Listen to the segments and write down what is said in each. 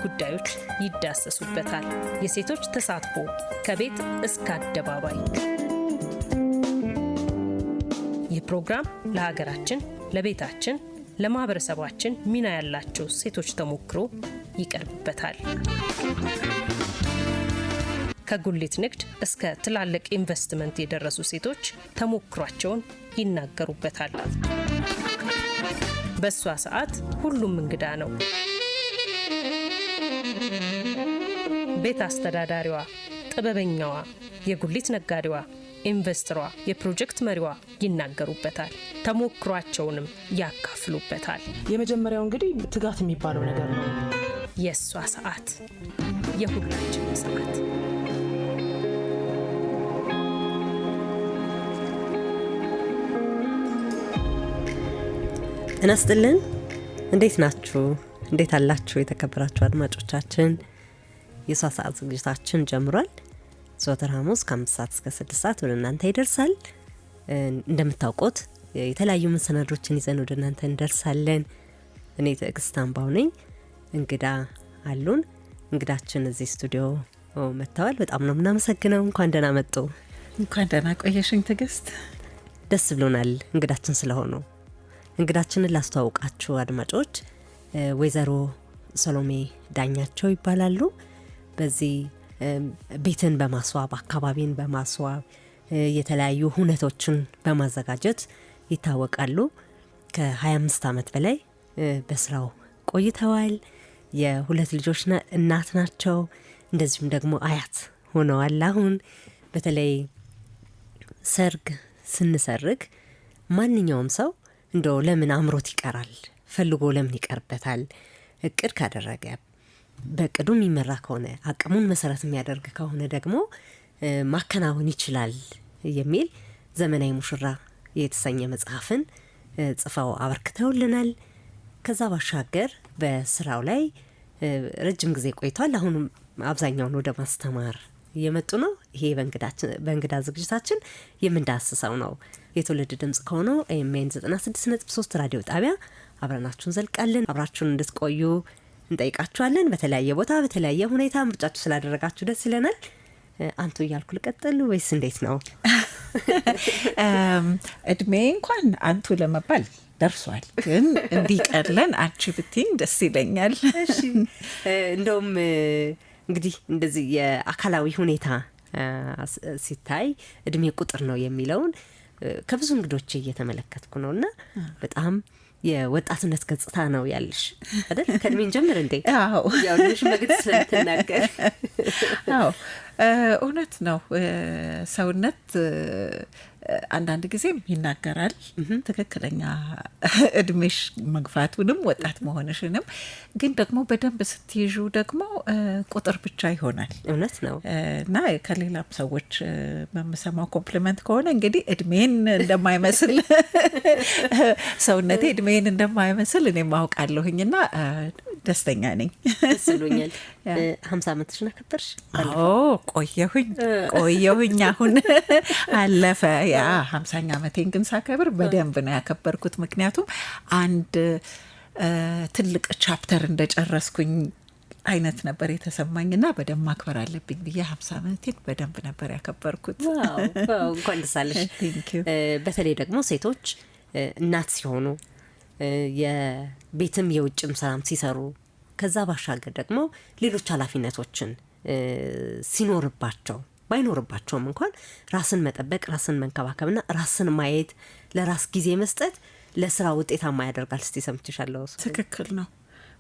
ጉዳዮች ይዳሰሱበታል። የሴቶች ተሳትፎ ከቤት እስከ አደባባይ። ይህ ፕሮግራም ለሀገራችን፣ ለቤታችን፣ ለማህበረሰባችን ሚና ያላቸው ሴቶች ተሞክሮ ይቀርብበታል። ከጉሊት ንግድ እስከ ትላልቅ ኢንቨስትመንት የደረሱ ሴቶች ተሞክሯቸውን ይናገሩበታል። በሷ ሰዓት ሁሉም እንግዳ ነው። ቤት አስተዳዳሪዋ፣ ጥበበኛዋ፣ የጉሊት ነጋዴዋ፣ ኢንቨስተሯ፣ የፕሮጀክት መሪዋ ይናገሩበታል። ተሞክሯቸውንም ያካፍሉበታል። የመጀመሪያው እንግዲህ ትጋት የሚባለው ነገር ነው። የሷ ሰዓት፣ የሁላችንም ሰዓት። ጤና ይስጥልን። እንዴት ናችሁ? እንዴት አላችሁ? የተከበራችሁ አድማጮቻችን፣ የሷ ሰዓት ዝግጅታችን ጀምሯል። ዘወትር ሐሙስ ከ5 ሰዓት እስከ 6 ሰዓት ወደ እናንተ ይደርሳል። እንደምታውቁት የተለያዩ መሰናዶችን ይዘን ወደ እናንተ እንደርሳለን። እኔ ትዕግስት አምባው ነኝ። እንግዳ አሉን። እንግዳችን እዚህ ስቱዲዮ መጥተዋል። በጣም ነው የምናመሰግነው። እንኳን ደህና መጡ። እንኳን ደህና ቆየሽኝ ትዕግስት። ደስ ብሎናል እንግዳችን ስለሆኑ። እንግዳችንን ላስተዋውቃችሁ አድማጮች፣ ወይዘሮ ሰሎሜ ዳኛቸው ይባላሉ። በዚህ ቤትን በማስዋብ አካባቢን በማስዋብ የተለያዩ ሁነቶችን በማዘጋጀት ይታወቃሉ። ከ25 ዓመት በላይ በስራው ቆይተዋል። የሁለት ልጆች እናት ናቸው። እንደዚሁም ደግሞ አያት ሆነዋል። አሁን በተለይ ሰርግ ስንሰርግ ማንኛውም ሰው እንደው ለምን አምሮት ይቀራል? ፈልጎ ለምን ይቀርበታል? እቅድ ካደረገ፣ በእቅዱ የሚመራ ከሆነ፣ አቅሙን መሰረት የሚያደርግ ከሆነ ደግሞ ማከናወን ይችላል የሚል ዘመናዊ ሙሽራ የተሰኘ መጽሐፍን ጽፈው አበርክተውልናል። ከዛ ባሻገር በስራው ላይ ረጅም ጊዜ ቆይቷል። አሁንም አብዛኛውን ወደ ማስተማር እየመጡ ነው። ይሄ በእንግዳ ዝግጅታችን የምንዳስሰው ነው። የትውልድ ድምጽ ከሆነው ኤምኤን 96.3 ራዲዮ ጣቢያ አብረናችሁን ዘልቃለን። አብራችሁን እንድትቆዩ እንጠይቃችኋለን። በተለያየ ቦታ በተለያየ ሁኔታ ምርጫችሁ ስላደረጋችሁ ደስ ይለናል። አንቱ እያልኩ ልቀጥል ወይስ እንዴት ነው? እድሜ እንኳን አንቱ ለመባል ደርሷል፣ ግን እንዲቀለን አንቺ ብትይኝ ደስ ይለኛል። እሺ፣ እንደውም እንግዲህ እንደዚህ የአካላዊ ሁኔታ ሲታይ እድሜ ቁጥር ነው የሚለውን ከብዙ እንግዶች እየተመለከትኩ ነውና በጣም የወጣትነት ገጽታ ነው ያለሽ አይደል? ከእድሜን ጀምር እንዴ? አዎ፣ ያው ልጅ መግድ ስለምትናገር አዎ፣ እውነት ነው። ሰውነት አንዳንድ ጊዜም ይናገራል ትክክለኛ እድሜሽ መግፋቱንም ወጣት መሆንሽንም። ግን ደግሞ በደንብ ስትይዡ ደግሞ ቁጥር ብቻ ይሆናል። እውነት ነው። እና ከሌላም ሰዎች በምሰማው ኮምፕሊመንት ከሆነ እንግዲህ እድሜን እንደማይመስል ሰውነቴ እድሜን እንደማይመስል እኔም አውቃለሁኝ እና ደስተኛ ነኝ። ደስ ብሎኛል። 50 ዓመትሽ አከበርሽ? አዎ፣ ቆየሁኝ አሁን አለፈ። ያ 50ኛ ዓመቴን ግን ሳከብር በደንብ ነው ያከበርኩት። ምክንያቱም አንድ ትልቅ ቻፕተር እንደጨረስኩኝ አይነት ነበር የተሰማኝና በደንብ ማክበር አለብኝ ብዬ 50 ዓመቴን በደንብ ነበር ያከበርኩት። ዋው፣ እንኳን ደስ አለሽ። በተለይ ደግሞ ሴቶች እናት ሲሆኑ የቤትም የውጭም ስራም ሲሰሩ ከዛ ባሻገር ደግሞ ሌሎች ኃላፊነቶችን ሲኖርባቸው ባይኖርባቸውም እንኳን ራስን መጠበቅ፣ ራስን መንከባከብና ራስን ማየት፣ ለራስ ጊዜ መስጠት ለስራ ውጤታማ ያደርጋል። እስቲ ሰምቼሻለሁ። ትክክል ነው፣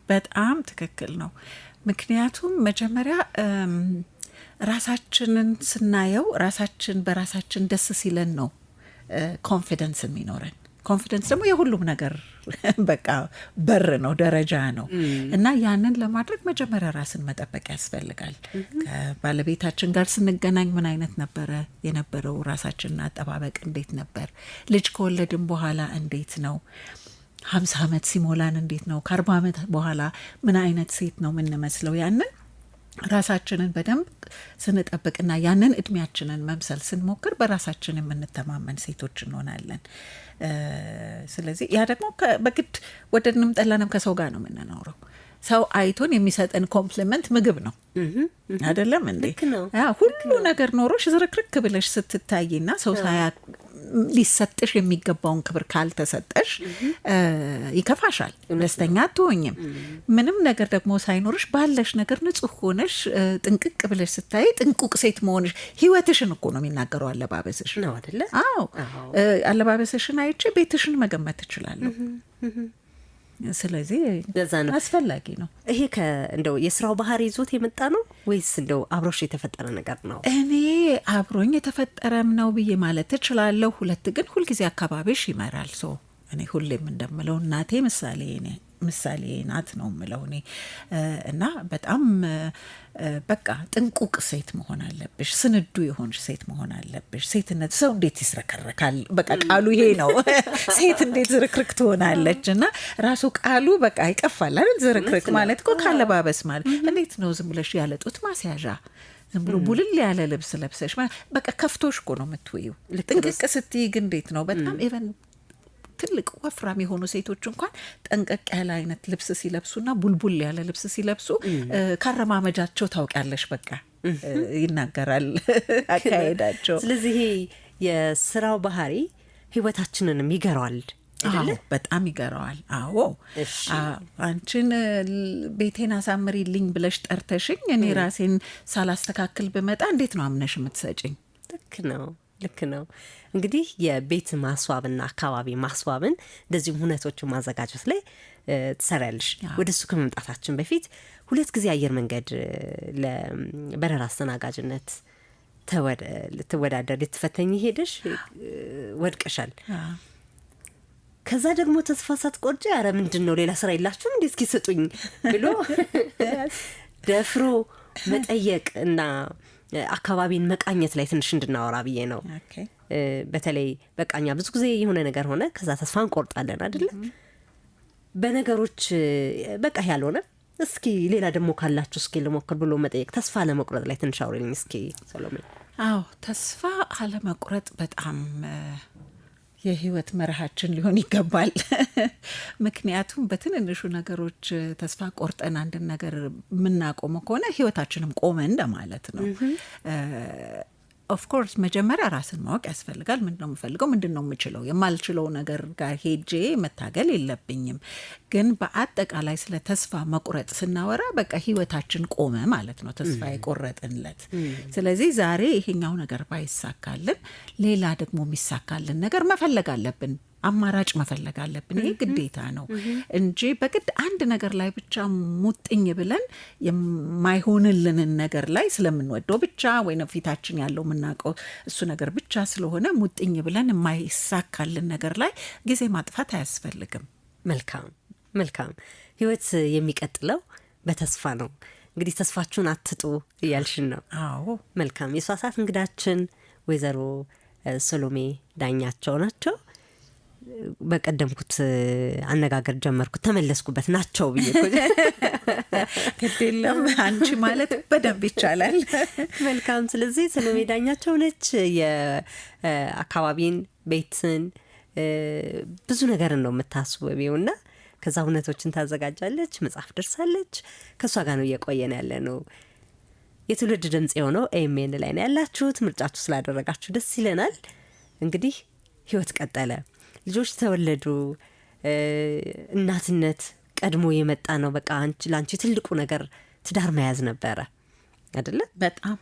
በጣም ትክክል ነው። ምክንያቱም መጀመሪያ ራሳችንን ስናየው ራሳችን በራሳችን ደስ ሲለን ነው ኮንፊደንስ የሚኖረን። ኮንፊደንስ ደግሞ የሁሉም ነገር በቃ በር ነው፣ ደረጃ ነው። እና ያንን ለማድረግ መጀመሪያ ራስን መጠበቅ ያስፈልጋል። ከባለቤታችን ጋር ስንገናኝ ምን አይነት ነበረ የነበረው ራሳችንን አጠባበቅ እንዴት ነበር? ልጅ ከወለድን በኋላ እንዴት ነው? 50 ዓመት ሲሞላን እንዴት ነው? ከ40 ዓመት በኋላ ምን አይነት ሴት ነው የምንመስለው? ያንን ራሳችንን በደንብ ስንጠብቅና ያንን እድሜያችንን መምሰል ስንሞክር በራሳችን የምንተማመን ሴቶች እንሆናለን። ስለዚህ ያ ደግሞ በግድ ወደድንም ጠላንም ከሰው ጋር ነው የምንኖረው ሰው አይቶን የሚሰጠን ኮምፕሊመንት ምግብ ነው አይደለም እንዴ? ሁሉ ነገር ኖሮሽ ዝርክርክ ብለሽ ስትታይና ሰው ሳያ ሊሰጥሽ የሚገባውን ክብር ካልተሰጠሽ ይከፋሻል፣ ደስተኛ አትሆኝም። ምንም ነገር ደግሞ ሳይኖርሽ ባለሽ ነገር ንጹህ ሆነሽ ጥንቅቅ ብለሽ ስታይ ጥንቁቅ ሴት መሆንሽ ህይወትሽን እኮ ነው የሚናገረው አለባበስሽ ነው አይደለ? አዎ አለባበስሽን አይቼ ቤትሽን መገመት እችላለሁ። ስለዚህ አስፈላጊ ነው። ይሄ እንደው የስራው ባህሪ ይዞት የመጣ ነው ወይስ እንደው አብሮሽ የተፈጠረ ነገር ነው? እኔ አብሮኝ የተፈጠረም ነው ብዬ ማለት እችላለሁ። ሁለት ግን ሁልጊዜ አካባቢሽ ይመራል። ሰው እኔ ሁሌም እንደምለው እናቴ ምሳሌ ናት ነው ምለው እኔ እና በጣም በቃ ጥንቁቅ ሴት መሆን አለብሽ፣ ስንዱ የሆንሽ ሴት መሆን አለብሽ። ሴትነት ሰው እንዴት ይስረከረካል? በቃ ቃሉ ይሄ ነው። ሴት እንዴት ዝርክርክ ትሆናለች? እና ራሱ ቃሉ በቃ ይቀፋል አይደል? ዝርክርክ ማለት እኮ ካለባበስ ማለት እንዴት ነው? ዝም ብለሽ ያለ ጡት ማስያዣ ዝም ብሎ ቡልል ያለ ልብስ ለብሰሽ በቃ ከፍቶሽ እኮ ነው የምትውይው። ጥንቅቅ ስትይ ግን እንዴት ነው በጣም ኢቨን ትልቅ ወፍራም የሆኑ ሴቶች እንኳን ጠንቀቅ ያለ አይነት ልብስ ሲለብሱና ቡልቡል ያለ ልብስ ሲለብሱ ካረማመጃቸው ታውቂያለሽ። በቃ ይናገራል አካሄዳቸው። ስለዚህ የስራው ባህሪ ህይወታችንንም ይገራዋል አይደለ? በጣም ይገራዋል። አዎ አንቺን ቤቴን አሳምሪልኝ ብለሽ ጠርተሽኝ እኔ ራሴን ሳላስተካክል ብመጣ እንዴት ነው አምነሽ የምትሰጭኝ? ልክ ነው። እንግዲህ የቤት ማስዋብና አካባቢ ማስዋብን እንደዚሁም ሁነቶችን ማዘጋጀት ላይ ትሰሪያለሽ። ወደ እሱ ከመምጣታችን በፊት 2 ጊዜ አየር መንገድ ለበረራ አስተናጋጅነት ልትወዳደር ልትፈተኝ ሄደሽ ወድቀሻል። ከዛ ደግሞ ተስፋ ሳትቆርጪ ኧረ ምንድን ነው ሌላ ስራ የላችሁም እንዴ እስኪ ስጡኝ ብሎ ደፍሮ መጠየቅ እና አካባቢን መቃኘት ላይ ትንሽ እንድናወራ ብዬ ነው። በተለይ በቃኛ ብዙ ጊዜ የሆነ ነገር ሆነ ከዛ ተስፋ እንቆርጣለን አይደለ? በነገሮች በቃ ያልሆነ እስኪ ሌላ ደግሞ ካላችሁ እስኪ ልሞክር ብሎ መጠየቅ፣ ተስፋ አለመቁረጥ ላይ ትንሽ አውሪልኝ እስኪ ሰሎሜ። አዎ ተስፋ አለመቁረጥ በጣም የህይወት መርሃችን ሊሆን ይገባል። ምክንያቱም በትንንሹ ነገሮች ተስፋ ቆርጠን አንድን ነገር የምናቆመው ከሆነ ህይወታችንም ቆመ እንደማለት ነው። ኦፍኮርስ መጀመሪያ ራስን ማወቅ ያስፈልጋል። ምንድን ነው የምፈልገው? ምንድን ነው የምችለው? የማልችለው ነገር ጋር ሄጄ መታገል የለብኝም። ግን በአጠቃላይ ስለ ተስፋ መቁረጥ ስናወራ በቃ ህይወታችን ቆመ ማለት ነው፣ ተስፋ የቆረጥንለት። ስለዚህ ዛሬ ይሄኛው ነገር ባይሳካልን ሌላ ደግሞ የሚሳካልን ነገር መፈለግ አለብን፣ አማራጭ መፈለግ አለብን። ይሄ ግዴታ ነው እንጂ በግድ አንድ ነገር ላይ ብቻ ሙጥኝ ብለን የማይሆንልንን ነገር ላይ ስለምንወደው ብቻ ወይ ፊታችን ያለው የምናውቀው እሱ ነገር ብቻ ስለሆነ ሙጥኝ ብለን የማይሳካልን ነገር ላይ ጊዜ ማጥፋት አያስፈልግም። መልካም ህይወት የሚቀጥለው በተስፋ ነው። እንግዲህ ተስፋችሁን አትጡ እያልሽን ነው። አዎ መልካም። የሷ ሰዓት እንግዳችን ወይዘሮ ሰሎሜ ዳኛቸው ናቸው። በቀደምኩት አነጋገር ጀመርኩት ተመለስኩበት ናቸው ብዬ ከደለም አንቺ ማለት በደንብ ይቻላል። መልካም። ስለዚህ ሰሎሜ ዳኛቸው ነች። የአካባቢን ቤትን ብዙ ነገር ነው የምታስበውና ከዛ ሁነቶችን ታዘጋጃለች፣ መጽሐፍ ደርሳለች። ከሷ ጋር ነው እየቆየን ያለ ነው። የትውልድ ድምጽ የሆነው ኤኤምኤን ላይ ነው ያላችሁት። ምርጫችሁ ስላደረጋችሁ ደስ ይለናል። እንግዲህ ህይወት ቀጠለ፣ ልጆች ተወለዱ። እናትነት ቀድሞ የመጣ ነው። በቃ ለአንቺ ትልቁ ነገር ትዳር መያዝ ነበረ አይደለ? በጣም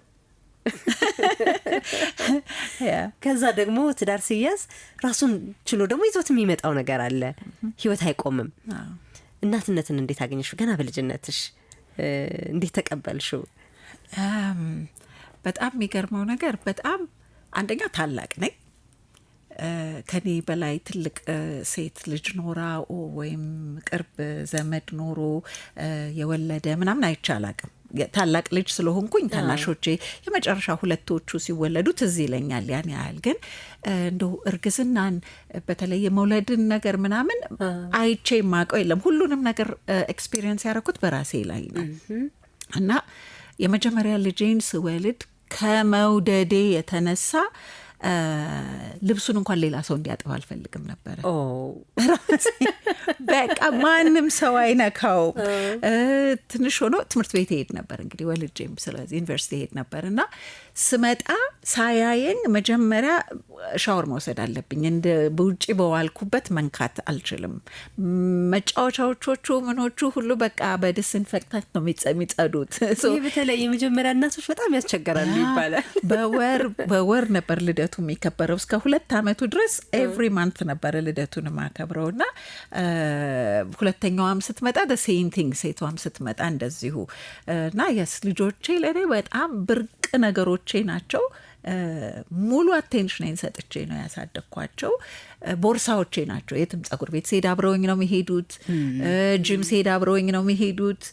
ከዛ ደግሞ ትዳር ሲያዝ ራሱን ችሎ ደግሞ ይዞት የሚመጣው ነገር አለ። ህይወት አይቆምም። እናትነትን እንዴት አገኘሽው? ገና በልጅነትሽ እንዴት ተቀበልሽው? በጣም የሚገርመው ነገር በጣም አንደኛ ታላቅ ነኝ። ከኔ በላይ ትልቅ ሴት ልጅ ኖራ ወይም ቅርብ ዘመድ ኖሮ የወለደ ምናምን አይቻላቅም። ታላቅ ልጅ ስለሆንኩኝ ታናሾቼ የመጨረሻ ሁለቶቹ ሲወለዱ ትዝ ይለኛል። ያን ያህል ግን እንደው እርግዝናን በተለይ የመውለድን ነገር ምናምን አይቼ የማውቀው የለም። ሁሉንም ነገር ኤክስፒሪየንስ ያደረኩት በራሴ ላይ ነው እና የመጀመሪያ ልጄን ስወልድ ከመውደዴ የተነሳ ልብሱን እንኳን ሌላ ሰው እንዲያጥብ አልፈልግም ነበረ። በቃ ማንም ሰው አይነካው። ትንሽ ሆኖ ትምህርት ቤት ሄድ ነበር እንግዲህ ወልጄም፣ ስለዚህ ዩኒቨርሲቲ ሄድ ነበር እና ስመጣ ሳያየኝ መጀመሪያ ሻወር መውሰድ አለብኝ። እንደ በውጭ በዋልኩበት መንካት አልችልም። መጫወቻዎቹ ምኖቹ ሁሉ በቃ በዲስኢንፌክታንት ነው የሚጸዱት። ይህ በተለይ የመጀመሪያ እናቶች በጣም ያስቸገራሉ ይባላል። በወር ነበር ልደቱ የሚከበረው እስከ 2 ዓመቱ ድረስ ኤቭሪ ማንት ነበረ ልደቱን ማከብረው እና ሁለተኛዋም ስትመጣ ሴም ቲንግ ሴቷም ስትመጣ እንደዚሁ እና የስ ልጆቼ ለእኔ በጣም ብርቅ ነገሮቼ ናቸው። ሙሉ አቴንሽን ሰጥቼ ነው ያሳደግኳቸው። ቦርሳዎቼ ናቸው። የትም ጸጉር ቤት ስሄድ አብረውኝ ነው የሚሄዱት። ጂም ስሄድ አብረውኝ ነው የሚሄዱት።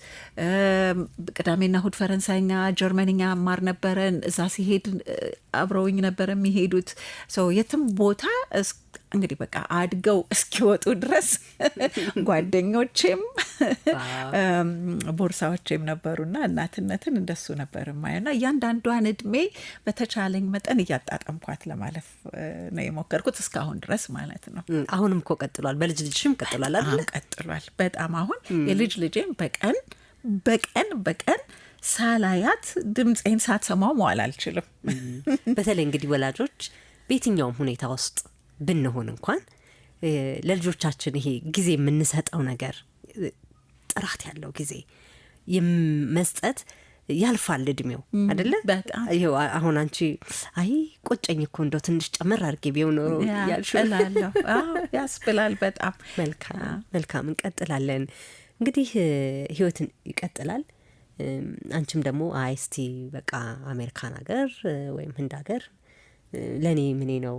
ቅዳሜና እሁድ ፈረንሳይኛ፣ ጀርመንኛ ማር ነበረን። እዛ ሲሄድ አብረውኝ ነበር የሚሄዱት። የትም ቦታ እንግዲህ በቃ አድገው እስኪወጡ ድረስ ጓደኞቼም ቦርሳዎቼም ነበሩና እናትነትን እንደሱ ነበር የማየውና እያንዳንዷን እድሜ በተቻለኝ መጠን እያጣጠምኳት ለማለፍ ነው የሞከርኩት እስካሁን ድረስ ማለት ነው። አሁንም እኮ ቀጥሏል። በልጅ ልጅሽም ቀጥሏል አይደል? ቀጥሏል በጣም። አሁን የልጅ ልጄም በቀን ሳላያት ድምፄን ሳትሰማው መዋል አልችልም። በተለይ እንግዲህ ወላጆች በየትኛውም ሁኔታ ውስጥ ብንሆን እንኳን ለልጆቻችን ይሄ ጊዜ የምንሰጠው ነገር ጥራት ያለው ጊዜ መስጠት ያልፋል እድሜው አይደለ? ይሄው አሁን አንቺ አይ ቆጨኝ እኮ እንደው ትንሽ ጨመር አድርጌ ቢሆን ኖሮ ያልሽላለሁ። ያስብላል በጣም። መልካም እንቀጥላለን እንግዲህ ህይወትን ይቀጥላል። አንቺም ደግሞ አይ እስቲ በቃ አሜሪካን ሀገር ወይም ህንድ ሀገር ለኔ ምኔ ነው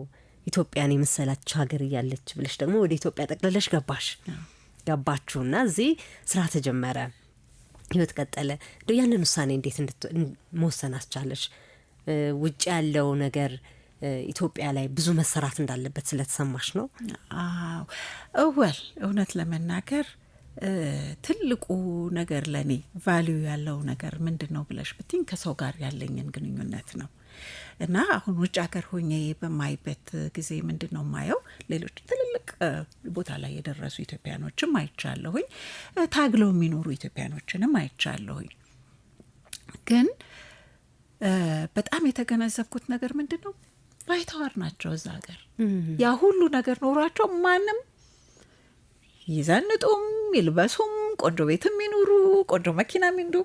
ኢትዮጵያን የመሰላች ሀገር እያለች ብለሽ ደግሞ ወደ ኢትዮጵያ ጠቅልለሽ ገባችሁና እዚህ ስራ ተጀመረ፣ ህይወት ቀጠለ። ያንን ውሳኔ እንዴት መወሰን አስቻለሽ? ውጭ ያለው ነገር ኢትዮጵያ ላይ ብዙ መሰራት እንዳለበት ስለተሰማሽ ነው? ወል እውነት ለመናገር ትልቁ ነገር ለኔ ቫልዩ ያለው ነገር ምንድን ነው ብለሽ ብትኝ ከሰው ጋር ያለኝን ግንኙነት ነው። እና አሁን ውጭ ሀገር ሆኜ በማይበት ጊዜ ምንድን ነው ማየው፣ ሌሎች ትልልቅ ቦታ ላይ የደረሱ ኢትዮጵያኖችም አይቻለሁኝ፣ ታግለው የሚኖሩ ኢትዮጵያኖችንም አይቻለሁኝ። ግን በጣም የተገነዘብኩት ነገር ምንድን ነው፣ ባይተዋር ናቸው እዛ ሀገር። ያ ሁሉ ነገር ኖሯቸው ማንም ይዘንጡም ይልበሱም ቆንጆ ቤትም ይኑሩ ቆንጆ መኪና ይንዱ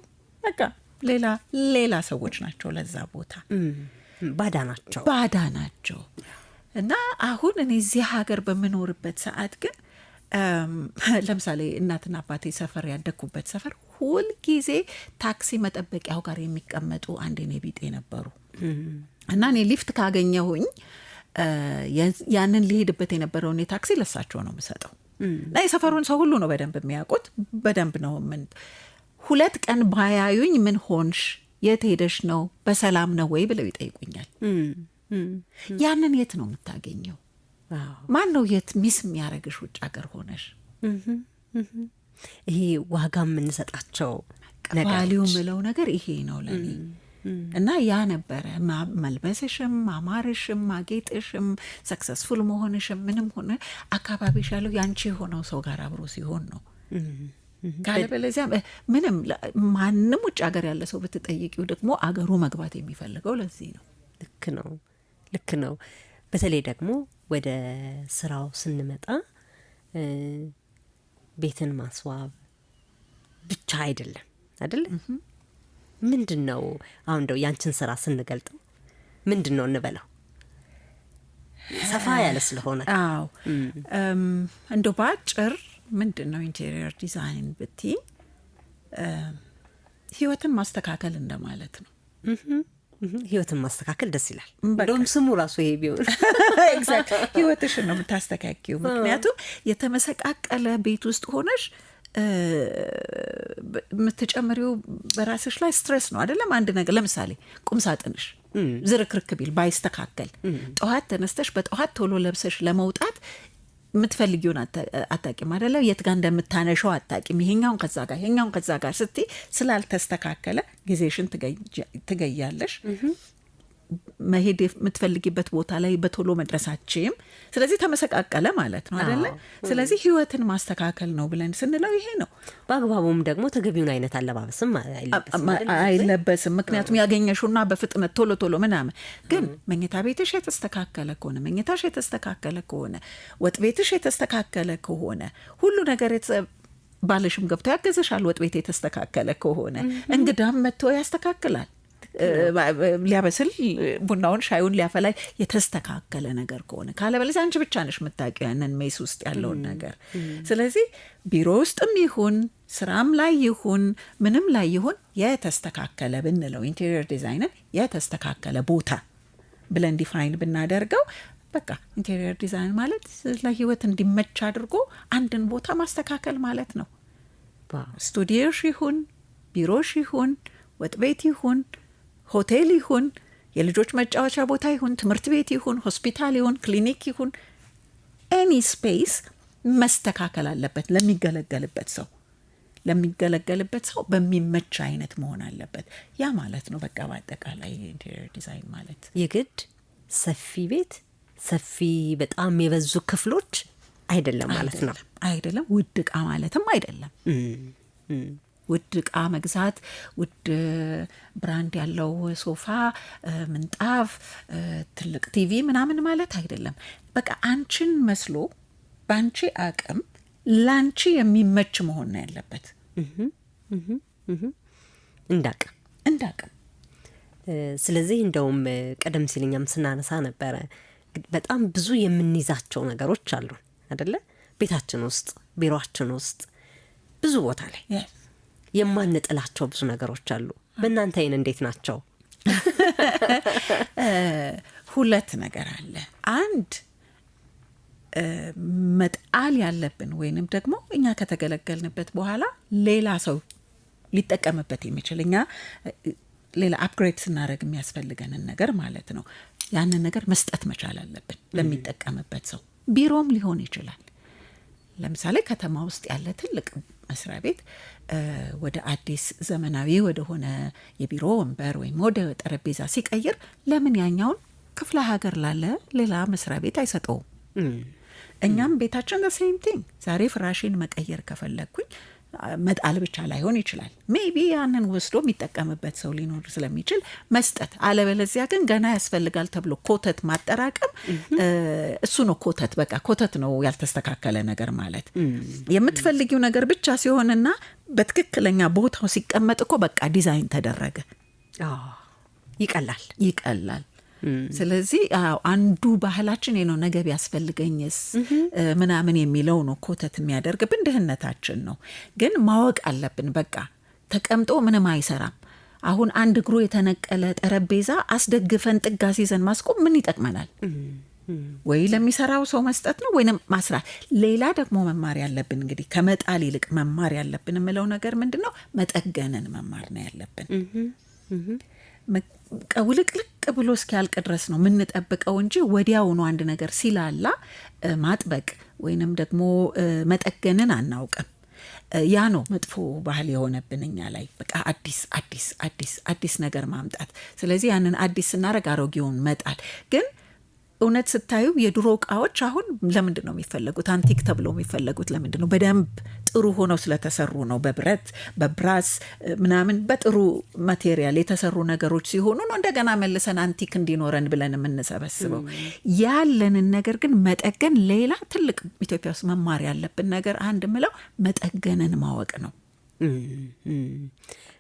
በቃ ሌላ ሰዎች ናቸው ለዛ ቦታ። ባዳ ናቸው። እና አሁን እኔ እዚህ ሀገር በምኖርበት ሰዓት ግን ለምሳሌ እናትና አባቴ ሰፈር ያደግኩበት ሰፈር ሁልጊዜ ታክሲ መጠበቂያው ጋር የሚቀመጡ አንድ የኔ ቢጤ ነበሩ። እና እኔ ሊፍት ካገኘሁኝ ያንን ሊሄድበት የነበረውን ታክሲ ለሳቸው ነው የምሰጠው። እና የሰፈሩን ሰው ሁሉ ነው በደንብ የሚያውቁት። በደንብ ነው 2 ቀን ባያዩኝ ምን ሆንሽ፣ የት ሄደሽ ነው፣ በሰላም ነው ወይ ብለው ይጠይቁኛል። ያንን የት ነው የምታገኘው? ማን ነው የት ሚስ የሚያደርግሽ ውጭ ሀገር ሆነሽ? ይሄ ዋጋ የምንሰጣቸው ቫሊዩ ምለው ነገር ይሄ ነው ለኔ። እና ያ ነበረ መልበስሽም ማማርሽም ማጌጥሽም ሰክሰስፉል መሆንሽም ምንም ሆነ አካባቢሽ ያለው ያንቺ የሆነው ሰው ጋር አብሮ ሲሆን ነው። ካለበለዚያ ምንም ማንም ውጭ ሀገር ያለ ሰው ብትጠይቂው ደግሞ አገሩ መግባት የሚፈልገው ለዚህ ነው። ልክ ነው። በተለይ ደግሞ ወደ ስራው ስንመጣ ቤትን ማስዋብ ብቻ አይደለም አይደለ? ምንድን ነው አሁን እንደው ያንቺን ስራ ስንገልጠው ምንድን ነው እንበለው ሰፋ ያለ ስለሆነ? አዎ እንደው በአጭር ምንድን ነው ኢንቴሪየር ዲዛይን ብቲ ህይወትን ማስተካከል እንደማለት ነው። ህይወትን ማስተካከል ደስ ይላል። እንደውም ስሙ ራሱ ይሄ ቢሆን ኤግዛክት ህይወትሽን ነው የምታስተካክዩ። ምክንያቱም የተመሰቃቀለ ቤት ውስጥ ሆነሽ የምትጨምሪው በራስሽ ላይ ስትሬስ ነው አይደለም? አንድ ነገር ለምሳሌ ቁምሳጥንሽ ዝርክርክ ቢል ባይስተካከል ጠዋት ተነስተሽ በጠዋት ቶሎ ለብሰሽ ለመውጣት የምትፈልጊውን አታቂም አይደለ? የት ጋር እንደምታነሸው አታቂም። ይሄኛውን ከዛ ጋር ስትይ ስላልተስተካከለ ጊዜሽን ትገያለሽ። መሄድ የምትፈልጊበት ቦታ ላይ በቶሎ መድረሳችም ስለዚህ ተመሰቃቀለ ማለት ነው አይደለ? ስለዚህ ህይወትን ማስተካከል ነው ብለን ስንለው ይሄ ነው። በአግባቡም ደግሞ ተገቢውን አይነት አለባበስም አይለበስም። ምክንያቱም ያገኘሹና በፍጥነት ቶሎ ቶሎ ምናምን። ግን መኝታ ቤትሽ የተስተካከለ ከሆነ፣ መኝታሽ የተስተካከለ ከሆነ፣ ወጥ ቤትሽ የተስተካከለ ከሆነ፣ ሁሉ ነገር ባለሽም ገብቶ ያገዘሻል። ወጥ ቤት የተስተካከለ ከሆነ እንግዳም መጥቶ ያስተካክላል። ሊያበስል ቡናውን ሻዩን ሊያፈላ የተስተካከለ ነገር ከሆነ፣ ካለበለዚያ አንቺ ብቻ ነሽ የምታውቂው ያንን ሜስ ውስጥ ያለውን ነገር። ስለዚህ ቢሮ ውስጥም ይሁን ስራም ላይ ይሁን ምንም ላይ ይሁን የተስተካከለ ብንለው ኢንቴሪየር ዲዛይንን የተስተካከለ ቦታ ብለን ዲፋይን ብናደርገው በቃ ኢንቴሪየር ዲዛይን ማለት ለህይወት እንዲመች አድርጎ አንድን ቦታ ማስተካከል ማለት ነው። ስቱዲዮሽ ይሁን ቢሮሽ ይሁን ወጥ ቤት ይሁን ሆቴል ይሁን የልጆች መጫወቻ ቦታ ይሁን ትምህርት ቤት ይሁን ሆስፒታል ይሁን ክሊኒክ ይሁን ኤኒ ስፔስ መስተካከል አለበት። ለሚገለገልበት ሰው በሚመች አይነት መሆን አለበት። ያ ማለት ነው በቃ በአጠቃላይ ኢንቴሪየር ዲዛይን ማለት። የግድ ሰፊ ቤት ሰፊ በጣም የበዙ ክፍሎች አይደለም ማለት ነው። አይደለም። ውድ ዕቃ ማለትም አይደለም። ውድ ዕቃ መግዛት፣ ውድ ብራንድ ያለው ሶፋ፣ ምንጣፍ፣ ትልቅ ቲቪ ምናምን ማለት አይደለም። በቃ አንቺን መስሎ በአንቺ አቅም ላንቺ የሚመች መሆን ነው ያለበት። እንዳቅም። ስለዚህ እንደውም ቀደም ሲልኛም ስናነሳ ነበረ በጣም ብዙ የምንይዛቸው ነገሮች አሉ አይደለ? ቤታችን ውስጥ ቢሮአችን ውስጥ ብዙ ቦታ ላይ የማንጥላቸው ብዙ ነገሮች አሉ። በእናንተ አይን እንዴት ናቸው? ሁለት ነገር አለ። አንድ መጣል ያለብን ወይንም ደግሞ እኛ ከተገለገልንበት በኋላ ሌላ ሰው ሊጠቀምበት የሚችል እኛ ሌላ አፕግሬድ ስናደርግ የሚያስፈልገንን ነገር ማለት ነው። ያንን ነገር መስጠት መቻል አለብን ለሚጠቀምበት ሰው። ቢሮም ሊሆን ይችላል። ለምሳሌ ከተማ ውስጥ ያለ ትልቅ መስሪያ ቤት ወደ አዲስ ዘመናዊ ወደ ሆነ የቢሮ ወንበር ወይም ወደ ጠረጴዛ ሲቀይር ለምን ያኛውን ክፍለ ሀገር ላለ ሌላ መስሪያ ቤት አይሰጠውም? እኛም ቤታችን ሴም ቲንግ። ዛሬ ፍራሽን መቀየር ከፈለግኩኝ መጣል ብቻ ላይሆን ይችላል። ሜቢ ያንን ወስዶ የሚጠቀምበት ሰው ሊኖር ስለሚችል መስጠት። አለበለዚያ ግን ገና ያስፈልጋል ተብሎ ኮተት ማጠራቀም እሱ ነው ኮተት። በቃ ኮተት ነው ያልተስተካከለ ነገር ማለት። የምትፈልጊው ነገር ብቻ ሲሆንና በትክክለኛ ቦታው ሲቀመጥ እኮ በቃ ዲዛይን ተደረገ፣ ይቀላል። ስለዚህ አንዱ ባህላችን ነው ነገ ቢያስፈልገኝስ ምናምን የሚለው ነው ኮተት የሚያደርግብን። ድህነታችን ነው። ግን ማወቅ አለብን። በቃ ተቀምጦ ምንም አይሰራም። አሁን አንድ እግሩ የተነቀለ ጠረጴዛ አስደግፈን ጥጋ ሲዘን ማስቆም ምን ይጠቅመናል? ወይ ለሚሰራው ሰው መስጠት ነው ወይንም ማስራት። ሌላ ደግሞ መማር ያለብን እንግዲህ ከመጣል ይልቅ መማር ያለብን የምለው ነገር ምንድን ነው? መጠገንን መማር ነው ያለብን። ውልቅልቅ ብሎ እስኪያልቅ ድረስ ነው የምንጠብቀው እንጂ ወዲያውኑ አንድ ነገር ሲላላ ማጥበቅ ወይንም ደግሞ መጠገንን አናውቅም። ያ ነው መጥፎ ባህል የሆነብን እኛ ላይ። በቃ አዲስ ነገር ማምጣት። ስለዚህ ያንን አዲስ ስናደርግ አሮጌውን መጣል። ግን እውነት ስታዩ የድሮ እቃዎች አሁን ለምንድን ነው የሚፈለጉት? አንቲክ ተብለው የሚፈለጉት ለምንድን ነው? በደንብ ጥሩ ሆነው ስለተሰሩ ነው። በብረት በብራስ ምናምን በጥሩ ማቴሪያል የተሰሩ ነገሮች ሲሆኑ ነው እንደገና መልሰን አንቲክ እንዲኖረን ብለን የምንሰበስበው። ያለንን ነገር ግን መጠገን ሌላ ትልቅ ኢትዮጵያ ውስጥ መማር ያለብን ነገር አንድ ምለው መጠገንን ማወቅ ነው።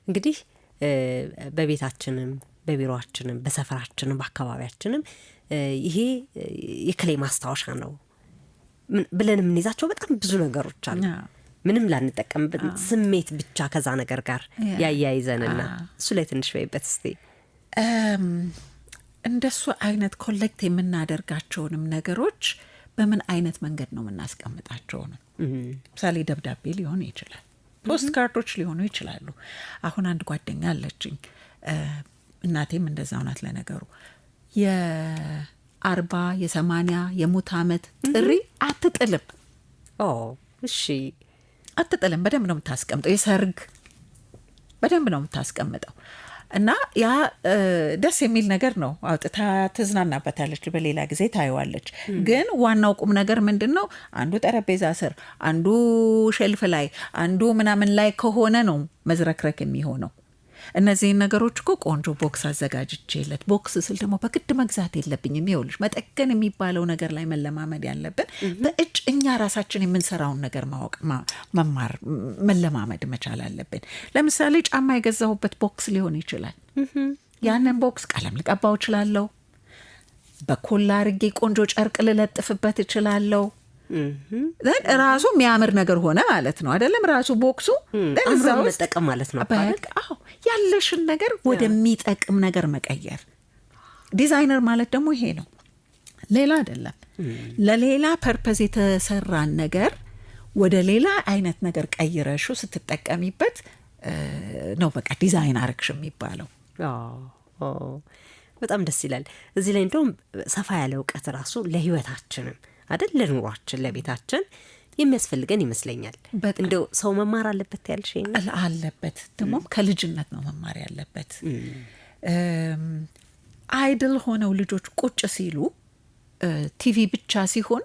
እንግዲህ በቤታችንም በቢሮአችንም በሰፈራችንም በአካባቢያችንም ይሄ የክሌ ማስታወሻ ነው ብለን የምንይዛቸው በጣም ብዙ ነገሮች አሉ። ምንም ላንጠቀምበት ስሜት ብቻ ከዛ ነገር ጋር ያያይዘንና እሱ ላይ ትንሽ በይበት እስቲ። እንደሱ አይነት ኮሌክት የምናደርጋቸውንም ነገሮች በምን አይነት መንገድ ነው የምናስቀምጣቸው ነው። ምሳሌ ደብዳቤ ሊሆን ይችላል፣ ፖስት ካርዶች ሊሆኑ ይችላሉ። አሁን አንድ ጓደኛ አለችኝ፣ እናቴም እንደዛው ናት ለነገሩ። የ40 የ80 የሙት ዓመት ጥሪ አትጥልም። እሺ አትጥልም። በደንብ ነው የምታስቀምጠው። የሰርግ በደንብ ነው የምታስቀምጠው። እና ያ ደስ የሚል ነገር ነው። አውጥታ ትዝናናበታለች፣ በሌላ ጊዜ ታየዋለች። ግን ዋናው ቁም ነገር ምንድን ነው? አንዱ ጠረጴዛ ስር፣ አንዱ ሼልፍ ላይ፣ አንዱ ምናምን ላይ ከሆነ ነው መዝረክረክ የሚሆነው። እነዚህን ነገሮች እኮ ቆንጆ ቦክስ አዘጋጅቼለት፣ ቦክስ ስል ደግሞ በግድ መግዛት የለብኝም። ይኸውልሽ መጠገን የሚባለው ነገር ላይ መለማመድ ያለብን በእጅ እኛ ራሳችን የምንሰራውን ነገር ማወቅ መማር መለማመድ መቻል አለብን። ለምሳሌ ጫማ የገዛሁበት ቦክስ ሊሆን ይችላል። ያንን ቦክስ ቀለም ልቀባው እችላለሁ። በኮላ አርጌ ቆንጆ ጨርቅ ልለጥፍበት እችላለሁ። ራሱ የሚያምር ነገር ሆነ ማለት ነው አይደለም? ራሱ ቦክሱ እዛው መጠቀም ማለት ነው። አዎ ያለሽን ነገር ወደሚጠቅም ነገር መቀየር። ዲዛይነር ማለት ደግሞ ይሄ ነው፣ ሌላ አይደለም። ለሌላ ፐርፐዝ የተሰራን ነገር ወደ ሌላ አይነት ነገር ቀይረሹ ስትጠቀሚበት ነው በቃ ዲዛይን አረግሽ የሚባለው። በጣም ደስ ይላል። እዚህ ላይ እንደውም ሰፋ ያለ እውቀት ራሱ ለህይወታችንም አይደል ለኑሯችን ለቤታችን የሚያስፈልገን ይመስለኛል። እንደው ሰው መማር አለበት ያልሽ አለበት። ደግሞ ከልጅነት ነው መማር ያለበት። አይድል ሆነው ልጆች ቁጭ ሲሉ ቲቪ ብቻ ሲሆን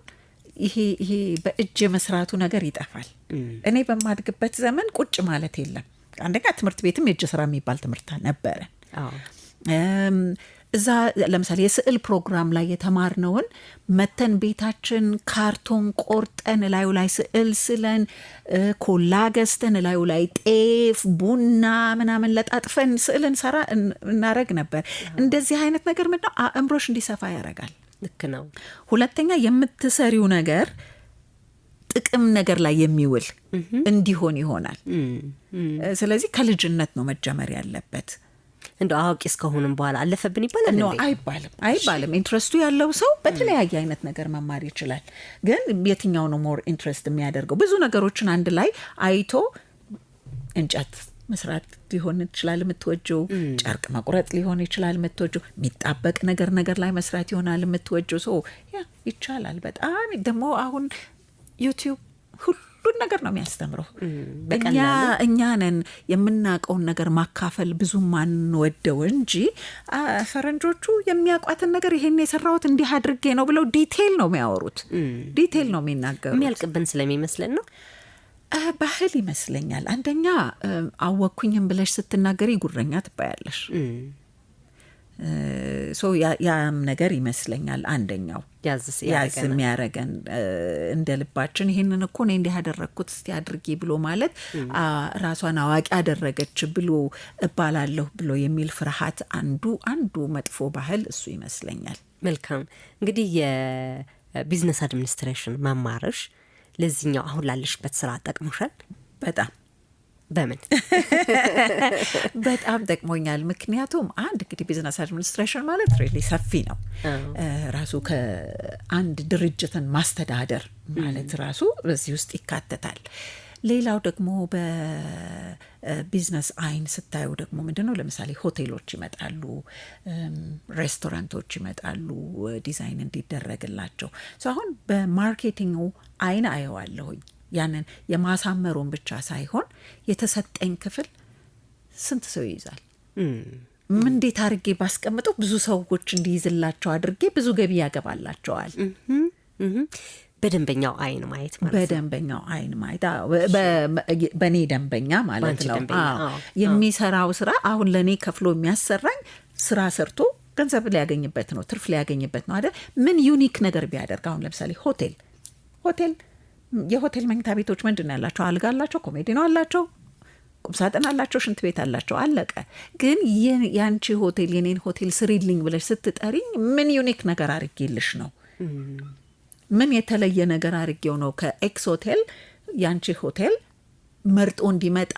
ይሄ በእጅ የመስራቱ ነገር ይጠፋል። እኔ በማድግበት ዘመን ቁጭ ማለት የለም። አንደኛ ትምህርት ቤትም የእጅ ስራ የሚባል ትምህርት ነበረ። እዛ ለምሳሌ የስዕል ፕሮግራም ላይ የተማርነውን መተን ቤታችን ካርቶን ቆርጠን ላዩ ላይ ስዕል ስለን ኮላ ገዝተን ላዩ ላይ ጤፍ ቡና ምናምን ለጣጥፈን ስዕል እንሰራ እናረግ ነበር። እንደዚህ አይነት ነገር ምንድነው አእምሮሽ እንዲሰፋ ያደርጋል። ልክ ነው። ሁለተኛ የምትሰሪው ነገር ጥቅም ነገር ላይ የሚውል እንዲሆን ይሆናል። ስለዚህ ከልጅነት ነው መጀመር ያለበት። እንደው አዋቂ እስከሆንም በኋላ አለፈብን ይባላል ነው? አይባልም። ኢንትረስቱ ያለው ሰው በተለያየ አይነት ነገር መማር ይችላል። ግን የትኛው ነው ሞር ኢንትረስት የሚያደርገው? ብዙ ነገሮችን አንድ ላይ አይቶ እንጨት መስራት ሊሆን ይችላል የምትወጀው፣ ጨርቅ መቁረጥ ሊሆን ይችላል የምትወጀው፣ የሚጣበቅ ነገር ላይ መስራት ይሆናል የምትወጀው። ሰው ይቻላል። በጣም ደግሞ አሁን ዩቲዩብ ሁሉን ነገር ነው የሚያስተምረው። እኛ ነን የምናውቀውን ነገር ማካፈል ብዙ ማንወደው እንጂ ፈረንጆቹ የሚያውቋትን ነገር ይሄን የሰራሁት እንዲህ አድርጌ ነው ብለው ዲቴይል ነው የሚያወሩት፣ ዲቴይል ነው የሚናገሩት። የሚያልቅብን ስለሚመስለን ነው። ባህል ይመስለኛል። አንደኛ አወኩኝም ብለሽ ስትናገሪ ጉረኛ ትባያለሽ። ያም ነገር ይመስለኛል አንደኛው ያዝ የሚያረገን እንደ ልባችን ይሄንን እኮ እኔ እንዲህ ያደረግኩት እስቲ አድርጌ ብሎ ማለት ራሷን አዋቂ አደረገች ብሎ እባላለሁ ብሎ የሚል ፍርሃት አንዱ መጥፎ ባህል እሱ ይመስለኛል። መልካም እንግዲህ የቢዝነስ አድሚኒስትሬሽን መማርሽ ለዚህኛው አሁን ላለሽበት ስራ ጠቅሞሻል? በጣም በምን በጣም ጠቅሞኛል። ምክንያቱም አንድ እንግዲህ ቢዝነስ አድሚኒስትሬሽን ማለት ሪሊ ሰፊ ነው። ራሱ ከአንድ ድርጅትን ማስተዳደር ማለት ራሱ በዚህ ውስጥ ይካተታል። ሌላው ደግሞ በቢዝነስ አይን ስታዩ ደግሞ ምንድነው ለምሳሌ ሆቴሎች ይመጣሉ፣ ሬስቶራንቶች ይመጣሉ ዲዛይን እንዲደረግላቸው። አሁን በማርኬቲንጉ አይን አየዋለሁኝ። ያንን የማሳመሩን ብቻ ሳይሆን የተሰጠኝ ክፍል ስንት ሰው ይይዛል፣ ምን እንዴት አድርጌ ባስቀምጠው ብዙ ሰዎች እንዲይዝላቸው አድርጌ ብዙ ገቢ ያገባላቸዋል። በደንበኛው አይን ማየት ማለት በደንበኛው አይን ማየት በእኔ ደንበኛ ማለት ነው። የሚሰራው ስራ አሁን ለእኔ ከፍሎ የሚያሰራኝ ስራ ሰርቶ ገንዘብ ሊያገኝበት ነው፣ ትርፍ ሊያገኝበት ነው አይደል? ምን ዩኒክ ነገር ቢያደርግ አሁን ለምሳሌ ሆቴል የሆቴል መኝታ ቤቶች ምንድን ያላቸው? አልጋ አላቸው፣ ኮሜዲኖ አላቸው፣ ቁምሳጥን አላቸው፣ ሽንት ቤት አላቸው፣ አለቀ። ግን ያንቺ ሆቴል የኔን ሆቴል ስሪልኝ ብለሽ ስትጠሪኝ ምን ዩኒክ ነገር አርጌልሽ ነው? ምን የተለየ ነገር አርጌው ነው ከኤክስ ሆቴል ያንቺ ሆቴል መርጦ እንዲመጣ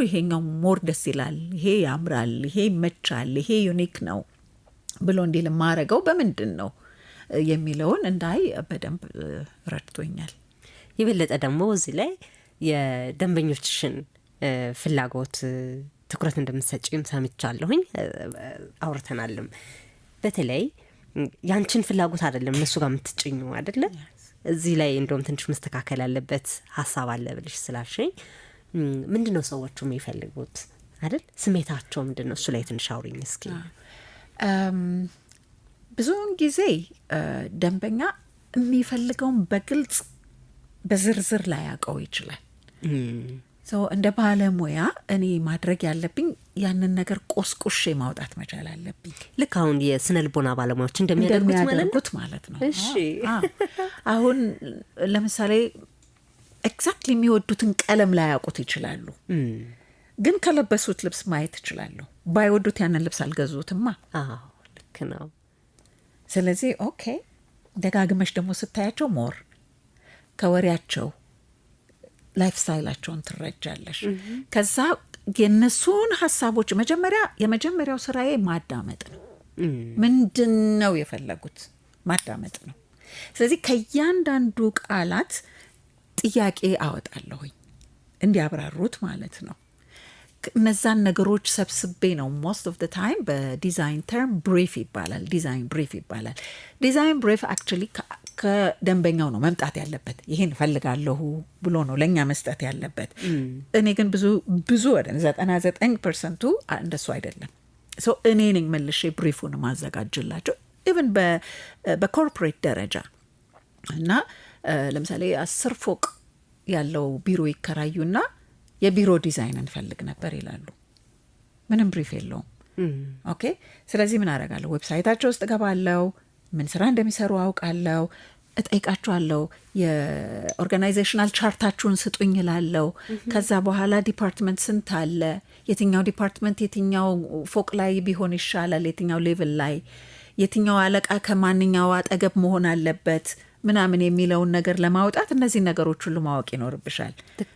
ይሄኛው ሞር ደስ ይላል፣ ይሄ ያምራል፣ ይሄ ይመቻል፣ ይሄ ዩኒክ ነው ብሎ እንዲል ማረገው በምንድን ነው የሚለውን እንዳይ በደንብ ረድቶኛል። የበለጠ ደግሞ እዚህ ላይ የደንበኞችሽን ፍላጎት ትኩረት እንደምትሰጪም ሰምቻለሁኝ፣ አውርተናልም። በተለይ ያንቺን ፍላጎት አይደለም እነሱ ጋር የምትጭኙ አይደለ? እዚህ ላይ እንደውም ትንሽ መስተካከል ያለበት ሀሳብ አለ ብልሽ ስላልሽኝ፣ ምንድነው ሰዎቹ የሚፈልጉት? አይደል? ስሜታቸው ምንድን ነው? እሱ ላይ ትንሽ አውሪኝ እስኪ። ብዙውን ጊዜ ደንበኛ የሚፈልገውን በግልጽ በዝርዝር ላይ ያውቀው ይችላል። እንደ ባለሙያ እኔ ማድረግ ያለብኝ ያንን ነገር ቆስቁሼ ማውጣት መቻል አለብኝ። ልክ አሁን የስነ ልቦና ባለሙያዎች እንደሚያደርጉት ማለት ነው። እሺ አሁን ለምሳሌ ኤግዛክትሊ የሚወዱትን ቀለም ላይ ያውቁት ይችላሉ፣ ግን ከለበሱት ልብስ ማየት ይችላለሁ። ባይወዱት ያንን ልብስ አልገዙትማ። ልክ ነው። ስለዚህ ኦኬ ደጋግመሽ ደግሞ ስታያቸው ሞር ከወሬያቸው ላይፍ ስታይላቸውን ትረጃለሽ። ከዛ የነሱን ሀሳቦች የመጀመሪያው ስራዬ ማዳመጥ ነው። ምንድን ነው የፈለጉት? ማዳመጥ ነው። ስለዚህ ከእያንዳንዱ ቃላት ጥያቄ አወጣለሁኝ እንዲያብራሩት ማለት ነው። እነዛን ነገሮች ሰብስቤ ነው ሞስት ኦፍ ዘ ታይም በዲዛይን ተርም ብሪፍ ይባላል። ዲዛይን ብሪፍ ይባላል። ዲዛይን ብሪፍ አክቹዋሊ ከደንበኛው ነው መምጣት ያለበት። ይሄን እፈልጋለሁ ብሎ ነው ለእኛ መስጠት ያለበት። እኔ ግን ብዙ ወደ 99% እንደሱ አይደለም። እኔ ነኝ መልሼ ብሪፉን ማዘጋጅላቸው ኢቨን በኮርፖሬት ደረጃ እና ለምሳሌ 10 ፎቅ ያለው ቢሮ ይከራዩና የቢሮ ዲዛይን እንፈልግ ነበር ይላሉ። ምንም ብሪፍ የለውም። ኦኬ ስለዚህ ምን አደርጋለሁ? ዌብሳይታቸው ውስጥ ገባለሁ፣ ምን ስራ እንደሚሰሩ አውቃለሁ፣ እጠይቃቸዋለሁ። የኦርጋናይዜሽናል ቻርታችሁን ስጡኝ እላለሁ። ከዛ በኋላ ዲፓርትመንት ስንት አለ፣ የትኛው ዲፓርትመንት የትኛው ፎቅ ላይ ቢሆን ይሻላል፣ የትኛው ሌቭል ላይ፣ የትኛው አለቃ ከማንኛው አጠገብ መሆን አለበት ምናምን የሚለውን ነገር ለማውጣት እነዚህ ነገሮች ሁሉ ማወቅ ይኖርብሻል።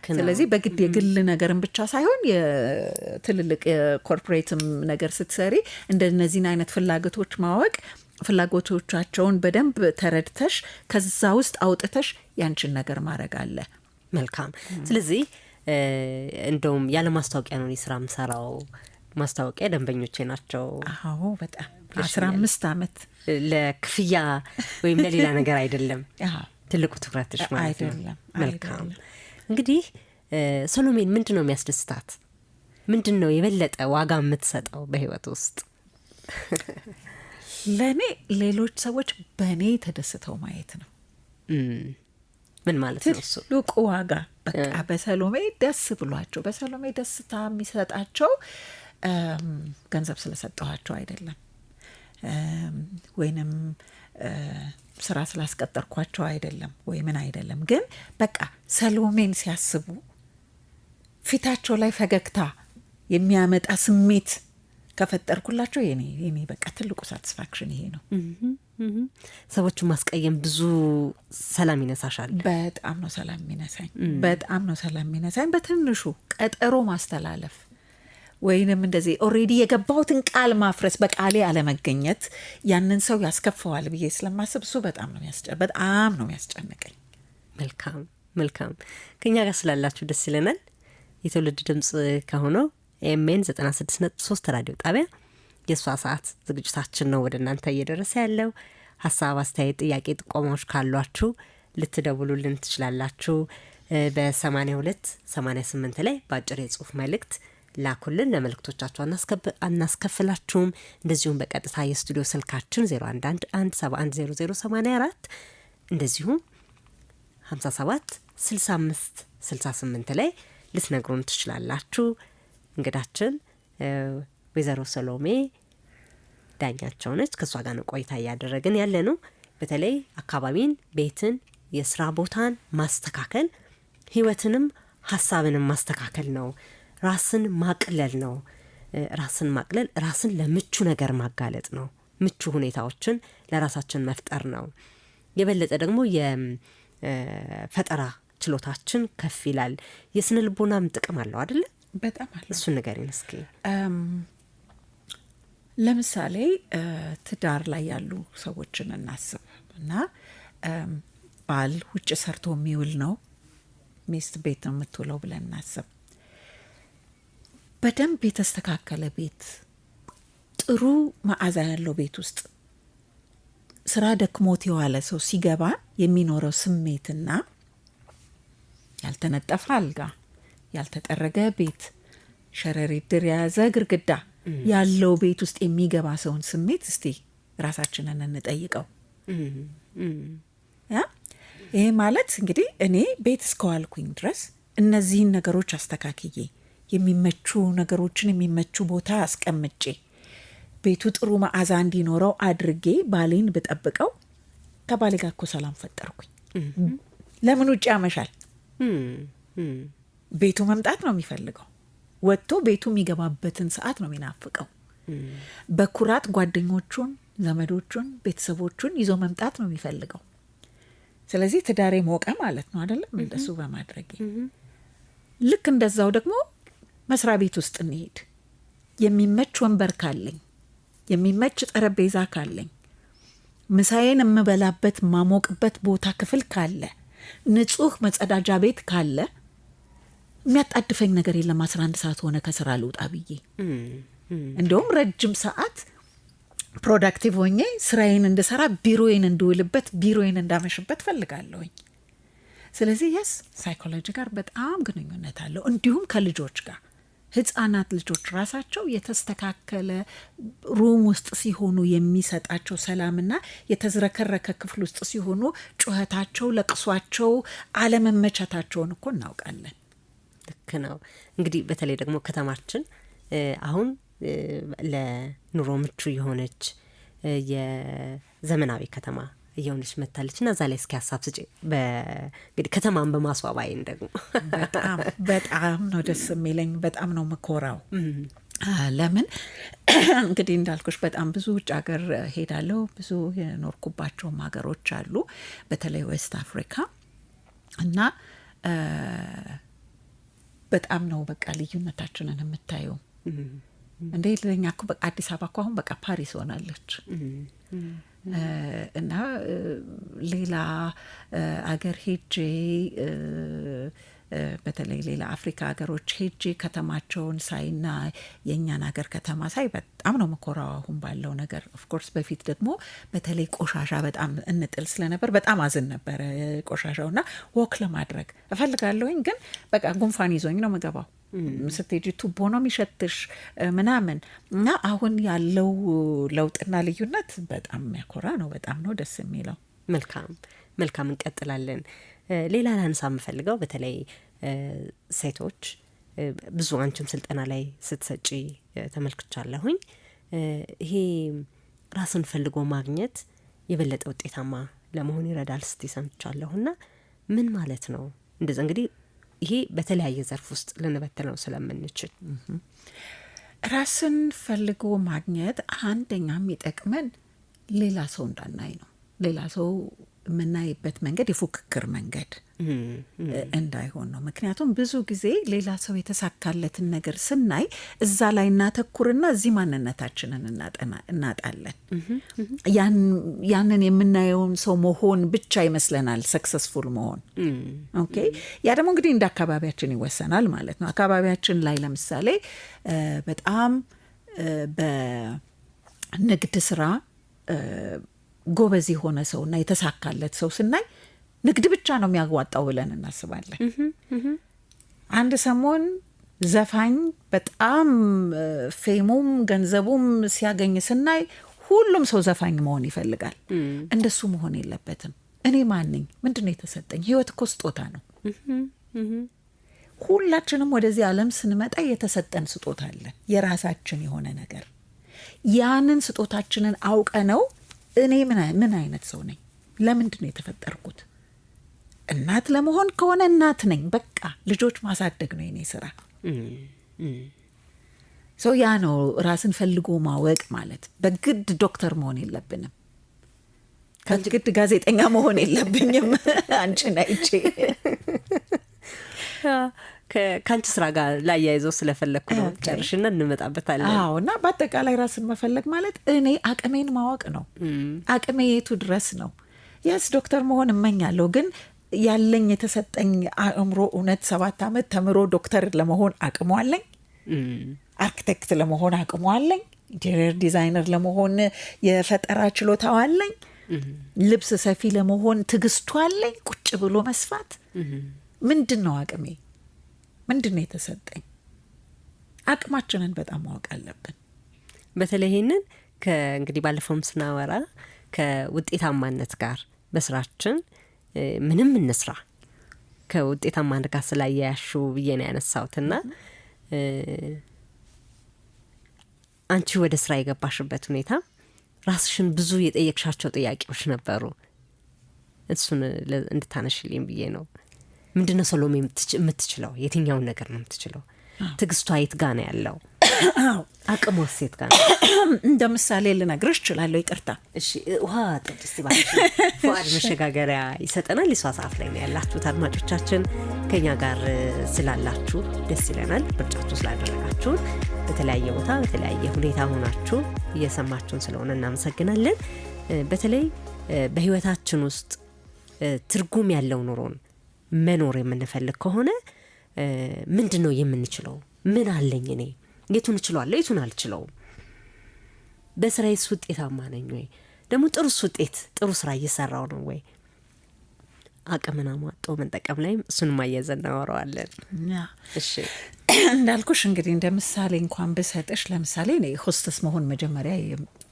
ስለዚህ በግድ የግል ነገርን ብቻ ሳይሆን የትልልቅ የኮርፖሬትም ነገር ስትሰሪ እንደነዚህን አይነት ፍላጎቶች ማወቅ፣ ፍላጎቶቻቸውን በደንብ ተረድተሽ ከዛ ውስጥ አውጥተሽ ያንቺን ነገር ማድረግ አለ። መልካም። ስለዚህ እንደውም ያለ ማስታወቂያ ነው ስራ ምሰራው። ማስታወቂያ ደንበኞቼ ናቸው። አዎ በጣም 15 ዓመት ለክፍያ ወይም ለሌላ ነገር አይደለም ትልቁ ትኩረትሽ ማለት ነው። መልካም። እንግዲህ ሰሎሜን ምንድን ነው የሚያስደስታት? ምንድን ነው የበለጠ ዋጋ የምትሰጠው በህይወት ውስጥ? ለእኔ ሌሎች ሰዎች በእኔ ተደስተው ማየት ነው። ምን ማለት ነው እሱ? ትልቁ ዋጋ በቃ በሰሎሜ ደስ ብሏቸው፣ በሰሎሜ ደስታ የሚሰጣቸው ገንዘብ ስለሰጠኋቸው አይደለም፣ ወይንም ስራ ስላስቀጠርኳቸው አይደለም፣ ወይ ምን አይደለም። ግን በቃ ሰሎሜን ሲያስቡ ፊታቸው ላይ ፈገግታ የሚያመጣ ስሜት ከፈጠርኩላቸው የኔ በቃ ትልቁ ሳቲስፋክሽን ይሄ ነው። ሰዎችን ማስቀየም ብዙ ሰላም ይነሳሻል? በጣም ነው ሰላም የሚነሳኝ፣ በጣም ነው ሰላም የሚነሳኝ። በትንሹ ቀጠሮ ማስተላለፍ ወይንም እንደዚህ ኦሬዲ የገባሁትን ቃል ማፍረስ፣ በቃሌ አለመገኘት ያንን ሰው ያስከፈዋል ብዬ ስለማስብ እሱ በጣም ነው የሚያስጨንቀኝ። መልካም መልካም። ከኛ ጋር ስላላችሁ ደስ ይለናል። የትውልድ ድምጽ ከሆነው ኤምኤን 96.3 ራዲዮ ጣቢያ የሷ ሰዓት ዝግጅታችን ነው ወደ እናንተ እየደረሰ ያለው። ሀሳብ፣ አስተያየት፣ ጥያቄ፣ ጥቆማዎች ካሏችሁ ልትደውሉልን ትችላላችሁ። በ8288 ላይ በአጭር የጽሁፍ መልእክት ላኩልን። ለመልእክቶቻችሁ አናስከፍላችሁም። እንደዚሁም በቀጥታ የስቱዲዮ ስልካችን 0111710084 እንደዚሁም 576568 ላይ ልትነግሩን ትችላላችሁ። እንግዳችን ወይዘሮ ሰሎሜ ዳኛቸው ነች። ከእሷ ጋር ነው ቆይታ እያደረግን ያለ ነው። በተለይ አካባቢን፣ ቤትን፣ የስራ ቦታን ማስተካከል ህይወትንም ሀሳብንም ማስተካከል ነው። ራስን ማቅለል ነው። ራስን ማቅለል ራስን ለምቹ ነገር ማጋለጥ ነው። ምቹ ሁኔታዎችን ለራሳችን መፍጠር ነው። የበለጠ ደግሞ የፈጠራ ችሎታችን ከፍ ይላል። የስነ ልቦናም ጥቅም አለው አይደለ? በጣም አለ። እሱን ንገሪን እስኪ። ለምሳሌ ትዳር ላይ ያሉ ሰዎችን እናስብ እና ባል ውጭ ሰርቶ የሚውል ነው፣ ሚስት ቤት ነው የምትውለው ብለን እናስብ። በደንብ የተስተካከለ ቤት፣ ጥሩ መዓዛ ያለው ቤት ውስጥ ስራ ደክሞት የዋለ ሰው ሲገባ የሚኖረው ስሜትና ያልተነጠፈ አልጋ፣ ያልተጠረገ ቤት፣ ሸረሪት ድር የያዘ ግድግዳ ያለው ቤት ውስጥ የሚገባ ሰውን ስሜት እስቲ ራሳችንን እንጠይቀው። ይሄ ማለት እንግዲህ እኔ ቤት እስከዋልኩኝ ድረስ እነዚህን ነገሮች አስተካክዬ የሚመቹ ነገሮችን የሚመቹ ቦታ አስቀምጬ ቤቱ ጥሩ መዓዛ እንዲኖረው አድርጌ ባሌን ብጠብቀው ከባሌ ጋር እኮ ሰላም ፈጠርኩኝ። ለምን ውጭ ያመሻል? ቤቱ መምጣት ነው የሚፈልገው። ወጥቶ ቤቱ የሚገባበትን ሰዓት ነው የሚናፍቀው። በኩራት ጓደኞቹን፣ ዘመዶቹን፣ ቤተሰቦቹን ይዞ መምጣት ነው የሚፈልገው። ስለዚህ ትዳሬ ሞቀ ማለት ነው አይደለም? እንደሱ በማድረጌ ልክ እንደዛው ደግሞ መስሪያ ቤት ውስጥ እንሄድ፣ የሚመች ወንበር ካለኝ፣ የሚመች ጠረጴዛ ካለኝ፣ ምሳዬን የምበላበት ማሞቅበት ቦታ ክፍል ካለ፣ ንጹህ መጸዳጃ ቤት ካለ የሚያጣድፈኝ ነገር የለም። 11 ሰዓት ሆነ ከስራ ልውጣ ብዬ እንደውም ረጅም ሰዓት ፕሮዳክቲቭ ሆኜ ስራዬን እንድሰራ ቢሮዬን እንድውልበት ቢሮዬን እንዳመሽበት ፈልጋለሁኝ። ስለዚህ የስ ሳይኮሎጂ ጋር በጣም ግንኙነት አለው። እንዲሁም ከልጆች ጋር ህፃናት ልጆች ራሳቸው የተስተካከለ ሩም ውስጥ ሲሆኑ የሚሰጣቸው ሰላምና የተዝረከረከ ክፍል ውስጥ ሲሆኑ ጩኸታቸው፣ ለቅሷቸው፣ አለመመቸታቸውን እኮ እናውቃለን። ልክ ነው። እንግዲህ በተለይ ደግሞ ከተማችን አሁን ለኑሮ ምቹ የሆነች የዘመናዊ ከተማ እየሆነች መታለች እና እዛ ላይ እስኪ ሀሳብ ስጪ። እንግዲህ ከተማን በማስዋብ አይን ደግሞ በጣም ነው ደስ የሚለኝ፣ በጣም ነው መኮራው። ለምን እንግዲህ እንዳልኩሽ በጣም ብዙ ውጭ ሀገር ሄዳለሁ። ብዙ የኖርኩባቸውም ሀገሮች አሉ፣ በተለይ ዌስት አፍሪካ እና በጣም ነው በቃ ልዩነታችንን የምታየው። እንደ ለኛ እኮ በቃ አዲስ አበባ እኮ አሁን በቃ ፓሪስ ሆናለች። እና ሌላ አገር ሄጄ በተለይ ሌላ አፍሪካ ሀገሮች ሄጄ ከተማቸውን ሳይና የእኛን ሀገር ከተማ ሳይ በጣም ነው መኮራው አሁን ባለው ነገር። ኦፍኮርስ በፊት ደግሞ በተለይ ቆሻሻ በጣም እንጥል ስለነበር በጣም አዝን ነበረ ቆሻሻውና ወክ ለማድረግ እፈልጋለሁኝ፣ ግን በቃ ጉንፋን ይዞኝ ነው መገባው። ስትሄጂ ቱቦ ነው የሚሸትሽ ምናምን። እና አሁን ያለው ለውጥና ልዩነት በጣም የሚያኮራ ነው። በጣም ነው ደስ የሚለው። መልካም እንቀጥላለን። ሌላ ላንሳ የምፈልገው በተለይ ሴቶች ብዙ አንቺም ስልጠና ላይ ስትሰጪ ተመልክቻለሁኝ። ይሄ ራስን ፈልጎ ማግኘት የበለጠ ውጤታማ ለመሆን ይረዳል ስቲ ሰምቻለሁና ምን ማለት ነው? እንደዛ እንግዲህ ይሄ በተለያየ ዘርፍ ውስጥ ልንበትነው ስለምንችል ራስን ፈልጎ ማግኘት አንደኛም የሚጠቅመን ሌላ ሰው እንዳናይ ነው። ሌላ ሰው የምናይበት መንገድ የፉክክር መንገድ እንዳይሆን ነው። ምክንያቱም ብዙ ጊዜ ሌላ ሰው የተሳካለትን ነገር ስናይ እዛ ላይ እናተኩርና እዚህ ማንነታችንን እናጣለን። ያንን የምናየውን ሰው መሆን ብቻ ይመስለናል ሰክሰስፉል መሆን። ኦኬ፣ ያ ደግሞ እንግዲህ እንደ አካባቢያችን ይወሰናል ማለት ነው። አካባቢያችን ላይ ለምሳሌ በጣም በንግድ ስራ ጎበዝ የሆነ ሰውና የተሳካለት ሰው ስናይ ንግድ ብቻ ነው የሚያዋጣው ብለን እናስባለን። አንድ ሰሞን ዘፋኝ በጣም ፌሙም ገንዘቡም ሲያገኝ ስናይ ሁሉም ሰው ዘፋኝ መሆን ይፈልጋል። እንደሱ መሆን የለበትም። እኔ ማን ነኝ? ምንድነው የተሰጠኝ? ህይወት እኮ ስጦታ ነው። ሁላችንም ወደዚህ ዓለም ስንመጣ የተሰጠን ስጦታ አለን፣ የራሳችን የሆነ ነገር። ያንን ስጦታችንን አውቀ ነው እኔ ምን አይነት ሰው ነኝ? ለምንድን ነው የተፈጠርኩት? እናት ለመሆን ከሆነ እናት ነኝ። በቃ ልጆች ማሳደግ ነው የኔ ስራ። ሰው ያ ነው ራስን ፈልጎ ማወቅ ማለት። በግድ ዶክተር መሆን የለብንም። በግድ ጋዜጠኛ መሆን የለብኝም። አንቺን አይቼ ከአንቺ ስራ ጋር ላያይዘው ስለፈለግኩ ነው። ጨርሽና እንመጣበታለን። አዎ። እና በአጠቃላይ ራስን መፈለግ ማለት እኔ አቅሜን ማወቅ ነው። አቅሜ የቱ ድረስ ነው? የስ ዶክተር መሆን እመኛለሁ፣ ግን ያለኝ የተሰጠኝ አእምሮ እውነት 7 ዓመት ተምሮ ዶክተር ለመሆን አቅሙ አለኝ? አርኪቴክት ለመሆን አቅሙ አለኝ? ኢንቴሪየር ዲዛይነር ለመሆን የፈጠራ ችሎታው አለኝ? ልብስ ሰፊ ለመሆን ትግስቱ አለኝ? ቁጭ ብሎ መስፋት? ምንድን ነው አቅሜ? ምንድን ነው የተሰጠኝ? አቅማችንን በጣም ማወቅ አለብን። በተለይ ይሄንን ከእንግዲህ ባለፈውም ስናወራ ከውጤታማነት ጋር በስራችን ምንም እንስራ ከውጤታማነት ጋር ስላያያሹ ብዬ ነው ያነሳሁትና አንቺ ወደ ስራ የገባሽበት ሁኔታ ራስሽን ብዙ የጠየቅሻቸው ጥያቄዎች ነበሩ። እሱን እንድታነሽልኝ ብዬ ነው። ምንድነው ሰሎሜ የምትችለው? የትኛውን ነገር ነው የምትችለው? ትግስቷ የት ጋ ነው ያለው? አቅሟ ሴት ጋር ነው? እንደ ምሳሌ ልነግርሽ እችላለሁ። ይቅርታ እሺ። ውሃ ጠጥስ ባልሽ ፉአድ መሸጋገሪያ ይሰጠናል። የሷ ሰዓት ላይ ነው ያላችሁት። አድማጮቻችን ከኛ ጋር ስላላችሁ ደስ ይለናል። ምርጫችሁ ስላደረጋችሁን በተለያየ ቦታ በተለያየ ሁኔታ ሆናችሁ እየሰማችሁን ስለሆነ እናመሰግናለን። በተለይ በህይወታችን ውስጥ ትርጉም ያለው ኑሮን መኖር የምንፈልግ ከሆነ ምንድነው የምንችለው? ምን አለኝ እኔ? የቱን እችላለሁ? የቱን አልችለውም? በስራዬስ ውጤታማ ነኝ ወይ? ደግሞ ጥሩ ስራ እየሰራው ነው ወይ? አቅምን አሟጦ መጠቀም ላይ እሱን ማያዘን እናወራዋለን። እሺ እንዳልኩሽ እንግዲህ እንደ ምሳሌ እንኳን ብሰጥሽ ለምሳሌ እኔ ሆስተስ መሆን መጀመሪያ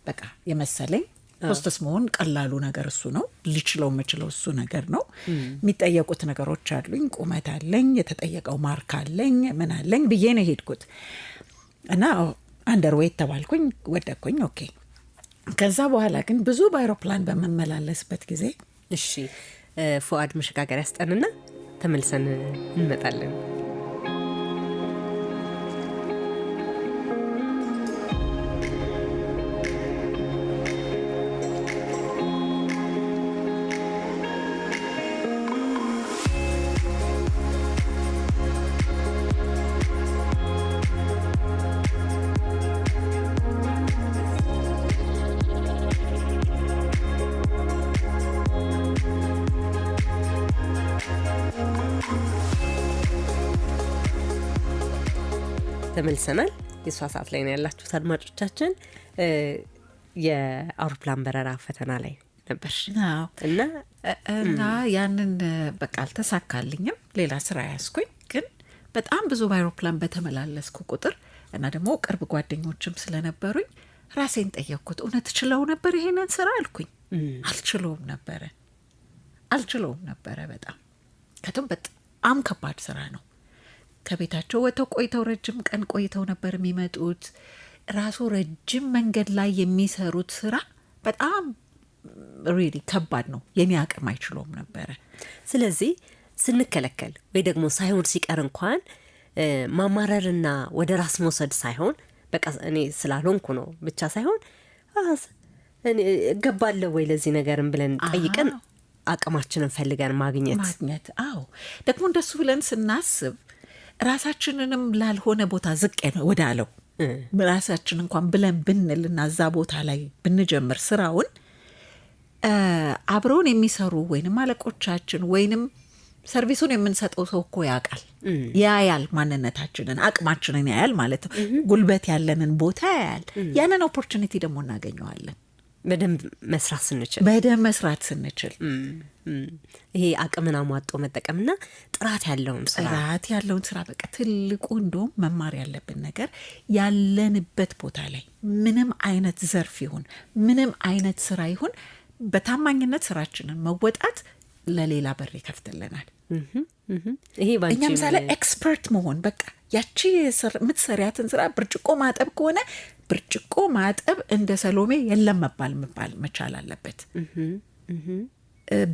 በቃ የመሰለኝ ሆስተስ መሆን ቀላሉ ነገር እሱ ነው። ልችለው የምችለው እሱ ነገር ነው። የሚጠየቁት ነገሮች አሉኝ፣ ቁመት አለኝ፣ የተጠየቀው ማርክ አለኝ፣ ምን አለኝ ብዬ ነው ሄድኩት እና አንደርዌት ተባልኩኝ፣ ወደኩኝ። ኦኬ። ከዛ በኋላ ግን ብዙ በአይሮፕላን በመመላለስበት ጊዜ እሺ ፉአድ መሸጋገሪያ ያስጠንና ተመልሰን እንመጣለን። ተመልሰናል። የሷ ሰዓት ላይ ነው ያላችሁት አድማጮቻችን። የአውሮፕላን በረራ ፈተና ላይ ነበር እና ያንን በቃ አልተሳካልኝም። ሌላ ስራ ያስኩኝ። ግን በጣም ብዙ በአውሮፕላን በተመላለስኩ ቁጥር እና ደግሞ ቅርብ ጓደኞችም ስለነበሩኝ ራሴን ጠየቅኩት። እውነት ችለው ነበር ይሄንን ስራ አልኩኝ። አልችለውም ነበረ በጣም ከቶም በጣም ከባድ ስራ ነው። ከቤታቸው ወጥተው ቆይተው ረጅም ቀን ቆይተው ነበር የሚመጡት። ራሱ ረጅም መንገድ ላይ የሚሰሩት ስራ በጣም ሪሊ ከባድ ነው። የኔ አቅም አይችለውም ነበረ። ስለዚህ ስንከለከል ወይ ደግሞ ሳይሆን ሲቀር እንኳን ማማረርና ወደ ራስ መውሰድ ሳይሆን በቃ እኔ ስላልሆንኩ ነው ብቻ ሳይሆን እኔ እገባለሁ ወይ ለዚህ ነገርም ብለን ጠይቀን አቅማችንን ፈልገን ማግኘት። አዎ ደግሞ እንደሱ ብለን ስናስብ ራሳችንንም ላልሆነ ቦታ ዝቅ ወደ አለው ራሳችን እንኳን ብለን ብንልና እዛ ቦታ ላይ ብንጀምር ስራውን አብረውን የሚሰሩ ወይንም አለቆቻችን ወይንም ሰርቪሱን የምንሰጠው ሰው እኮ ያውቃል፣ ያያል፣ ማንነታችንን አቅማችንን ያያል ማለት ነው። ጉልበት ያለንን ቦታ ያያል። ያንን ኦፖርቹኒቲ ደግሞ እናገኘዋለን በደንብ መስራት ስንችል ይሄ አቅምን አሟጦ መጠቀምና ጥራት ያለውን ስራ በቃ ትልቁ እንደውም መማር ያለብን ነገር ያለንበት ቦታ ላይ ምንም አይነት ዘርፍ ይሁን ምንም አይነት ስራ ይሁን በታማኝነት ስራችንን መወጣት ለሌላ በር ይከፍትልናል። ይሄ ባንቺ እኛም ሳለ ኤክስፐርት መሆን በቃ ያቺ የምትሰሪያትን ስራ ብርጭቆ ማጠብ ከሆነ ብርጭቆ ማጠብ እንደ ሰሎሜ የለም መባል መቻል አለበት።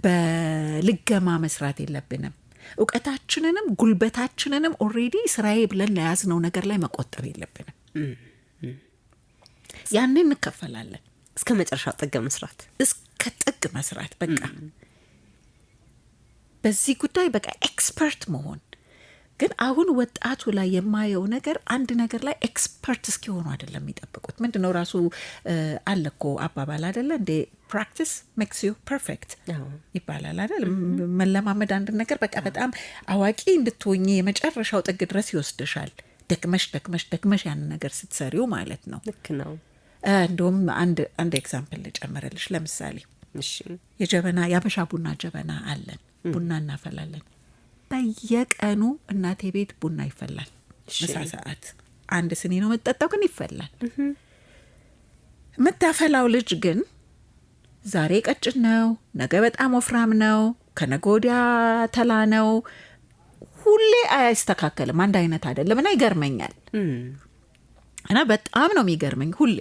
በልገማ መስራት የለብንም። እውቀታችንንም ጉልበታችንንም ኦሬዲ ስራዬ ብለን ለያዝነው ነገር ላይ መቆጠብ የለብንም። ያንን እንከፈላለን እስከ መጨረሻው ጥግ መስራት በቃ በዚህ ጉዳይ በቃ ኤክስፐርት መሆን። ግን አሁን ወጣቱ ላይ የማየው ነገር አንድ ነገር ላይ ኤክስፐርት እስኪሆኑ አይደለም የሚጠብቁት። ምንድነው ራሱ አለኮ አባባል አይደለ እንዴ? ፕራክቲስ ሜክስ ዩ ፐርፌክት ይባላል አይደል? መለማመድ አንድ ነገር በቃ በጣም አዋቂ እንድትሆኚ የመጨረሻው ጥግ ድረስ ይወስድሻል። ደክመሽ ያን ነገር ስትሰሪው ማለት ነው። ልክ ነው። እንደውም አንድ ኤግዛምፕል ልጨምርልሽ። ለምሳሌ የአበሻ ቡና ጀበና አለን። ቡና እናፈላለን። በየቀኑ እናቴ ቤት ቡና ይፈላል ምሳ ሰዓት አንድ ስኒ ነው የምትጠጣው፣ ግን ይፈላል። የምታፈላው ልጅ ግን ዛሬ ቀጭን ነው፣ ነገ በጣም ወፍራም ነው፣ ከነገ ወዲያ ተላ ነው፣ ሁሌ አይስተካከልም፣ አንድ አይነት አይደለም። እና ይገርመኛል እና በጣም ነው የሚገርመኝ ሁሌ።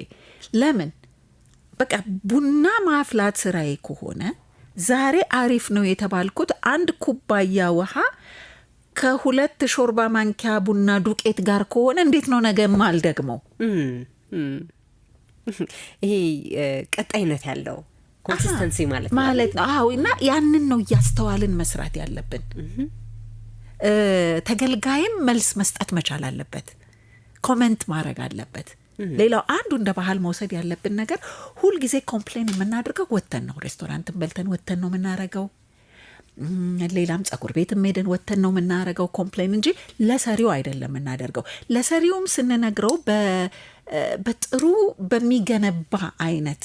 ለምን በቃ ቡና ማፍላት ስራዬ ከሆነ ዛሬ አሪፍ ነው የተባልኩት አንድ ኩባያ ውሃ ከ2 ሾርባ ማንኪያ ቡና ዱቄት ጋር ከሆነ እንዴት ነው ነገ ማልደግመው? ይሄ ቀጣይነት ያለው ኮንሲስተንሲ ማለት ነው። አዎ። እና ያንን ነው እያስተዋልን መስራት ያለብን። ተገልጋይም መልስ መስጠት መቻል አለበት፣ ኮሜንት ማድረግ አለበት። ሌላው አንዱ እንደ ባህል መውሰድ ያለብን ነገር ሁልጊዜ ኮምፕሌን የምናደርገው ወተን ነው። ሬስቶራንትን በልተን ወተን ነው የምናረገው፣ ሌላም ጸጉር ቤት ሄደን ወተን ነው የምናረገው ኮምፕሌን እንጂ ለሰሪው አይደለም የምናደርገው። ለሰሪውም ስንነግረው በጥሩ በሚገነባ አይነት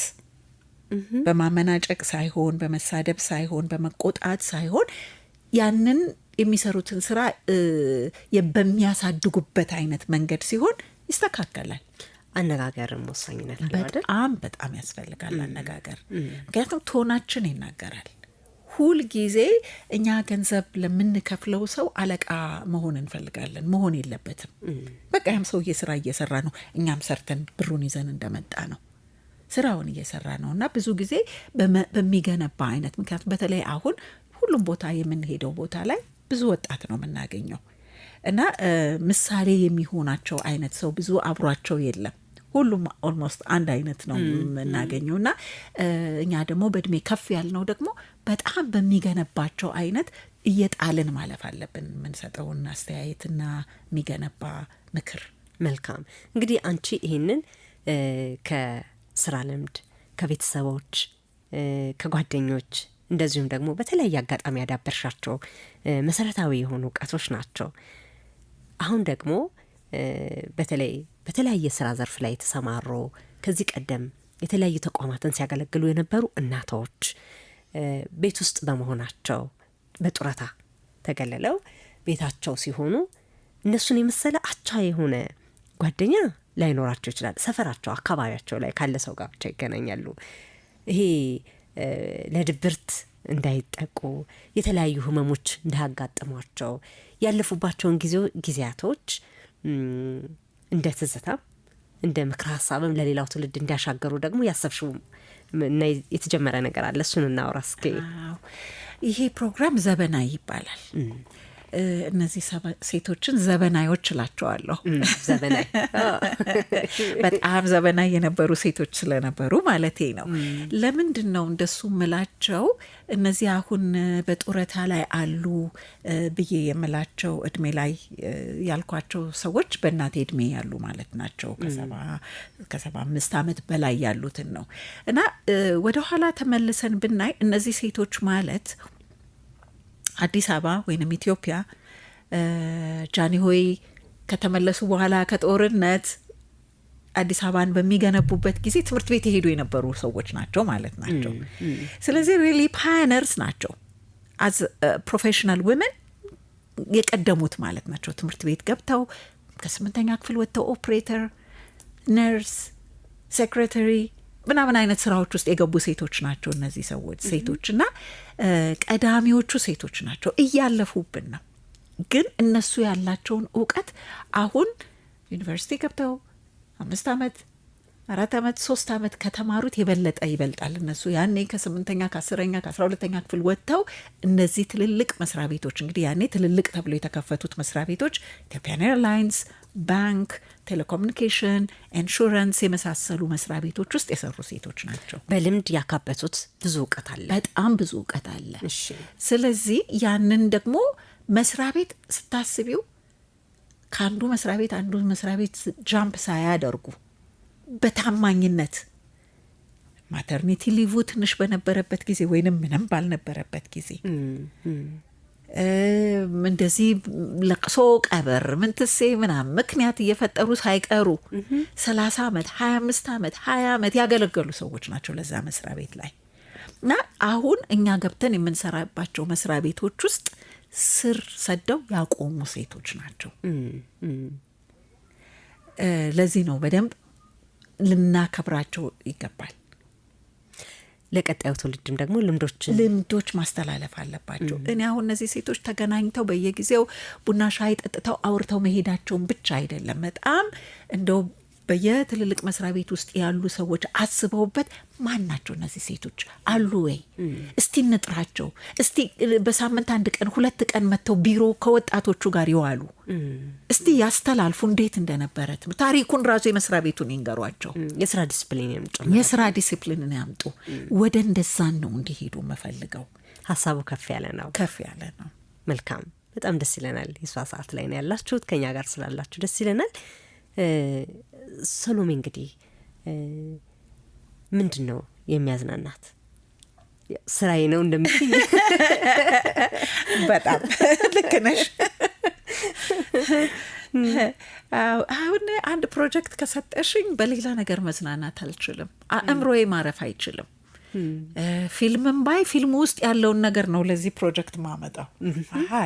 በማመናጨቅ ሳይሆን፣ በመሳደብ ሳይሆን፣ በመቆጣት ሳይሆን ያንን የሚሰሩትን ስራ በሚያሳድጉበት አይነት መንገድ ሲሆን ይስተካከላል። አነጋገርም ወሳኝነት አለው አይደል? በጣም ያስፈልጋል አነጋገር። ምክንያቱም ቶናችን ይናገራል። ሁል ጊዜ እኛ ገንዘብ ለምንከፍለው ሰው አለቃ መሆን እንፈልጋለን። መሆን የለበትም። በቃ ያም ሰውዬ ስራ እየሰራ ነው፣ እኛም ሰርተን ብሩን ይዘን እንደመጣ ነው። ስራውን እየሰራ ነው እና ብዙ ጊዜ በሚገነባ አይነት ምክንያቱም በተለይ አሁን ሁሉም ቦታ የምንሄደው ቦታ ላይ ብዙ ወጣት ነው የምናገኘው እና ምሳሌ የሚሆናቸው አይነት ሰው ብዙ አብሯቸው የለም። ሁሉም ኦልሞስት አንድ አይነት ነው የምናገኘው እና እኛ ደግሞ በእድሜ ከፍ ያልነው ደግሞ በጣም በሚገነባቸው አይነት እየጣልን ማለፍ አለብን የምንሰጠውን አስተያየትና የሚገነባ ምክር። መልካም። እንግዲህ አንቺ ይህንን ከስራ ልምድ፣ ከቤተሰቦች፣ ከጓደኞች እንደዚሁም ደግሞ በተለያየ አጋጣሚ ያዳበርሻቸው መሰረታዊ የሆኑ እውቀቶች ናቸው። አሁን ደግሞ በተለይ በተለያየ ስራ ዘርፍ ላይ የተሰማሩ ከዚህ ቀደም የተለያዩ ተቋማትን ሲያገለግሉ የነበሩ እናቶች ቤት ውስጥ በመሆናቸው በጡረታ ተገለለው ቤታቸው ሲሆኑ እነሱን የመሰለ አቻ የሆነ ጓደኛ ላይኖራቸው ይችላል። ሰፈራቸው፣ አካባቢያቸው ላይ ካለ ሰው ጋር ብቻ ይገናኛሉ። ይሄ ለድብርት እንዳይጠቁ የተለያዩ ህመሞች እንዳያጋጥሟቸው ያለፉባቸውን ጊዜያቶች እንደ ትዝታም እንደ ምክር ሀሳብም ለሌላው ትውልድ እንዲያሻገሩ ደግሞ ያሰብሽው እና የተጀመረ ነገር አለ። እሱን እናውራ እስኪ። ይሄ ፕሮግራም ዘበናይ ይባላል። እነዚህ ሴቶችን ዘበናዮች እላቸዋለሁ። ዘበናይ በጣም ዘበናይ የነበሩ ሴቶች ስለነበሩ ማለቴ ነው። ለምንድን ነው እንደሱ ምላቸው? እነዚህ አሁን በጡረታ ላይ አሉ ብዬ የምላቸው እድሜ ላይ ያልኳቸው ሰዎች በእናቴ እድሜ ያሉ ማለት ናቸው። ከ75 ዓመት በላይ ያሉትን ነው እና ወደኋላ ተመልሰን ብናይ እነዚህ ሴቶች ማለት አዲስ አበባ ወይንም ኢትዮጵያ ጃንሆይ ከተመለሱ በኋላ ከጦርነት አዲስ አበባን በሚገነቡበት ጊዜ ትምህርት ቤት የሄዱ የነበሩ ሰዎች ናቸው ማለት ናቸው። ስለዚህ ሪሊ ፓዮነርስ ናቸው። አዝ ፕሮፌሽናል ውመን የቀደሙት ማለት ናቸው። ትምህርት ቤት ገብተው ከ8ኛ ክፍል ወጥተው ኦፕሬተር፣ ነርስ፣ ሴክሬታሪ ምናምን አይነት ስራዎች ውስጥ የገቡ ሴቶች ናቸው እነዚህ ሰዎች ሴቶች እና ቀዳሚዎቹ ሴቶች ናቸው። እያለፉብን ነው፣ ግን እነሱ ያላቸውን እውቀት አሁን ዩኒቨርሲቲ ገብተው 5 ዓመት 4 ዓመት 3 ዓመት ከተማሩት የበለጠ ይበልጣል። እነሱ ያኔ ከ8ኛ ከ10ኛ ከ12ኛ ክፍል ወጥተው እነዚህ ትልልቅ መስሪያ ቤቶች እንግዲህ ያኔ ትልልቅ ተብሎ የተከፈቱት መስሪያ ቤቶች ኢትዮጵያን ኤርላይንስ፣ ባንክ፣ ቴሌኮሙኒኬሽን፣ ኢንሹራንስ የመሳሰሉ መስሪያ ቤቶች ውስጥ የሰሩ ሴቶች ናቸው። በልምድ ያካበቱት ብዙ እውቀት አለ፣ በጣም ብዙ እውቀት አለ። ስለዚህ ያንን ደግሞ መስሪያ ቤት ስታስቢው ከአንዱ መስሪያ ቤት አንዱ መስሪያ ቤት ጃምፕ ሳያደርጉ በታማኝነት ማተርኒቲ ሊቭ ትንሽ በነበረበት ጊዜ ወይንም ምንም ባልነበረበት ጊዜ እንደዚህ ለቅሶ ቀበር ምንትሴ ምናምን ምክንያት እየፈጠሩ ሳይቀሩ 30 ዓመት 25 ዓመት 20 ዓመት ያገለገሉ ሰዎች ናቸው ለዛ መስሪያ ቤት ላይ እና አሁን እኛ ገብተን የምንሰራባቸው መስሪያ ቤቶች ውስጥ ስር ሰደው ያቆሙ ሴቶች ናቸው። ለዚህ ነው በደንብ ልናከብራቸው ይገባል። ለቀጣዩ ትውልድም ደግሞ ልምዶች ማስተላለፍ አለባቸው። እኔ አሁን እነዚህ ሴቶች ተገናኝተው በየጊዜው ቡና ሻይ ጠጥተው አውርተው መሄዳቸውን ብቻ አይደለም፣ በጣም እንደው በየትልልቅ መስሪያ ቤት ውስጥ ያሉ ሰዎች አስበውበት ማን ናቸው እነዚህ ሴቶች አሉ ወይ? እስቲ እንጥራቸው። እስቲ በሳምንት 1 ቀን 2 ቀን መጥተው ቢሮ ከወጣቶቹ ጋር ይዋሉ። እስቲ ያስተላልፉ እንዴት እንደነበረ ታሪኩን ራሱ የመስሪያ ቤቱን ይንገሯቸው። የስራ ዲሲፕሊንን ያምጡ። ወደ እንደዛን ነው እንዲሄዱ መፈልገው። ሀሳቡ ከፍ ያለ ነው። መልካም፣ በጣም ደስ ይለናል። የሷ ሰዓት ላይ ነው ያላችሁት። ከኛ ጋር ስላላችሁ ደስ ይለናል። ሰሎሜ እንግዲህ ምንድን ነው የሚያዝናናት? ስራዬ ነው እንደምትኝ በጣም ልክ ነሽ። አሁን አንድ ፕሮጀክት ከሰጠሽኝ በሌላ ነገር መዝናናት አልችልም። አእምሮዬ ማረፍ አይችልም። ፊልምም ባይ ፊልም ውስጥ ያለውን ነገር ነው ለዚህ ፕሮጀክት ማመጣው።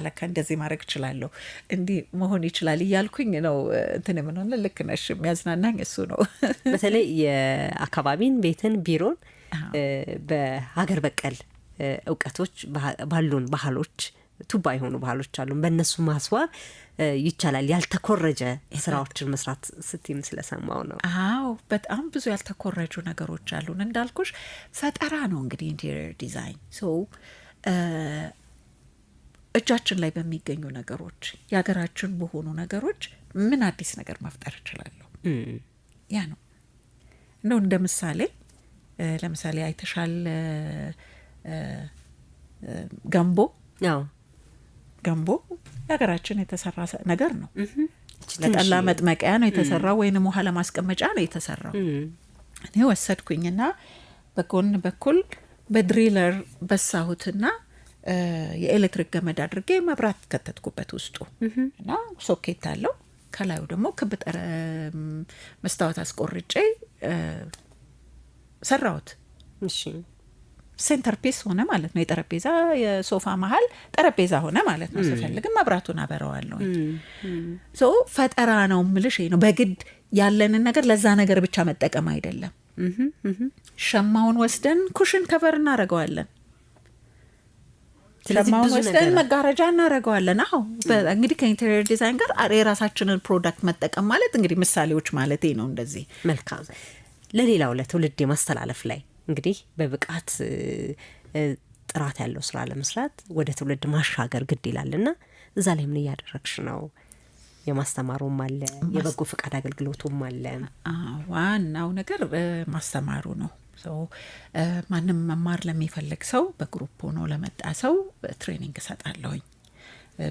ለካ እንደዚህ ማድረግ እችላለሁ፣ እንዲህ መሆን ይችላል እያልኩኝ ነው እንትን የምንሆነ። ልክ ነሽ፣ የሚያዝናናኝ እሱ ነው። በተለይ የአካባቢን፣ ቤትን፣ ቢሮን በሀገር በቀል እውቀቶች ባሉን ባህሎች፣ ቱባ የሆኑ ባህሎች አሉን፣ በእነሱ ማስዋብ ይቻላል። ያልተኮረጀ ስራዎችን መስራት ስትም ስለሰማው ነው። አዎ በጣም ብዙ ያልተኮረጁ ነገሮች አሉን። እንዳልኩሽ ፈጠራ ነው እንግዲህ ኢንቴሪየር ዲዛይን። እጃችን ላይ በሚገኙ ነገሮች፣ የሀገራችን በሆኑ ነገሮች ምን አዲስ ነገር መፍጠር እችላለሁ? ያ ነው እንደው እንደ ምሳሌ ለምሳሌ አይተሻል ገንቦ የሀገራችን የተሰራ ነገር ነው። ለጠላ መጥመቂያ ነው የተሰራው፣ ወይንም ውሃ ለማስቀመጫ ነው የተሰራው። እኔ ወሰድኩኝና በጎን በኩል በድሪለር በሳሁትና የኤሌክትሪክ ገመድ አድርጌ መብራት ከተትኩበት ውስጡ እና ሶኬት አለው። ከላዩ ደግሞ ክብ መስታወት አስቆርጬ ሰራሁት። ሴንተር ፒስ ሆነ ማለት ነው። የጠረጴዛ የሶፋ መሀል ጠረጴዛ ሆነ ማለት ነው። ስፈልግም መብራቱን አበረዋለሁ። ፈጠራ ነው ምልሽ ነው። በግድ ያለንን ነገር ለዛ ነገር ብቻ መጠቀም አይደለም። ሸማውን ወስደን ኩሽን ከቨር እናደርገዋለን። ሸማውን ወስደን መጋረጃ እናደርገዋለን። አዎ እንግዲህ ከኢንቴሪየር ዲዛይን ጋር የራሳችንን ፕሮዳክት መጠቀም ማለት እንግዲህ ምሳሌዎች ማለቴ ነው። እንደዚህ መልካም። ለሌላው ለትውልድ ማስተላለፍ ላይ እንግዲህ በብቃት ጥራት ያለው ስራ ለመስራት ወደ ትውልድ ማሻገር ግድ ይላልና እዛ ላይ ምን እያደረግሽ ነው? የማስተማሩም አለ፣ የበጎ ፈቃድ አገልግሎቱም አለ። ዋናው ነገር ማስተማሩ ነው። ማንም መማር ለሚፈልግ ሰው በግሩፕ ሆኖ ለመጣ ሰው ትሬኒንግ እሰጣለሁኝ።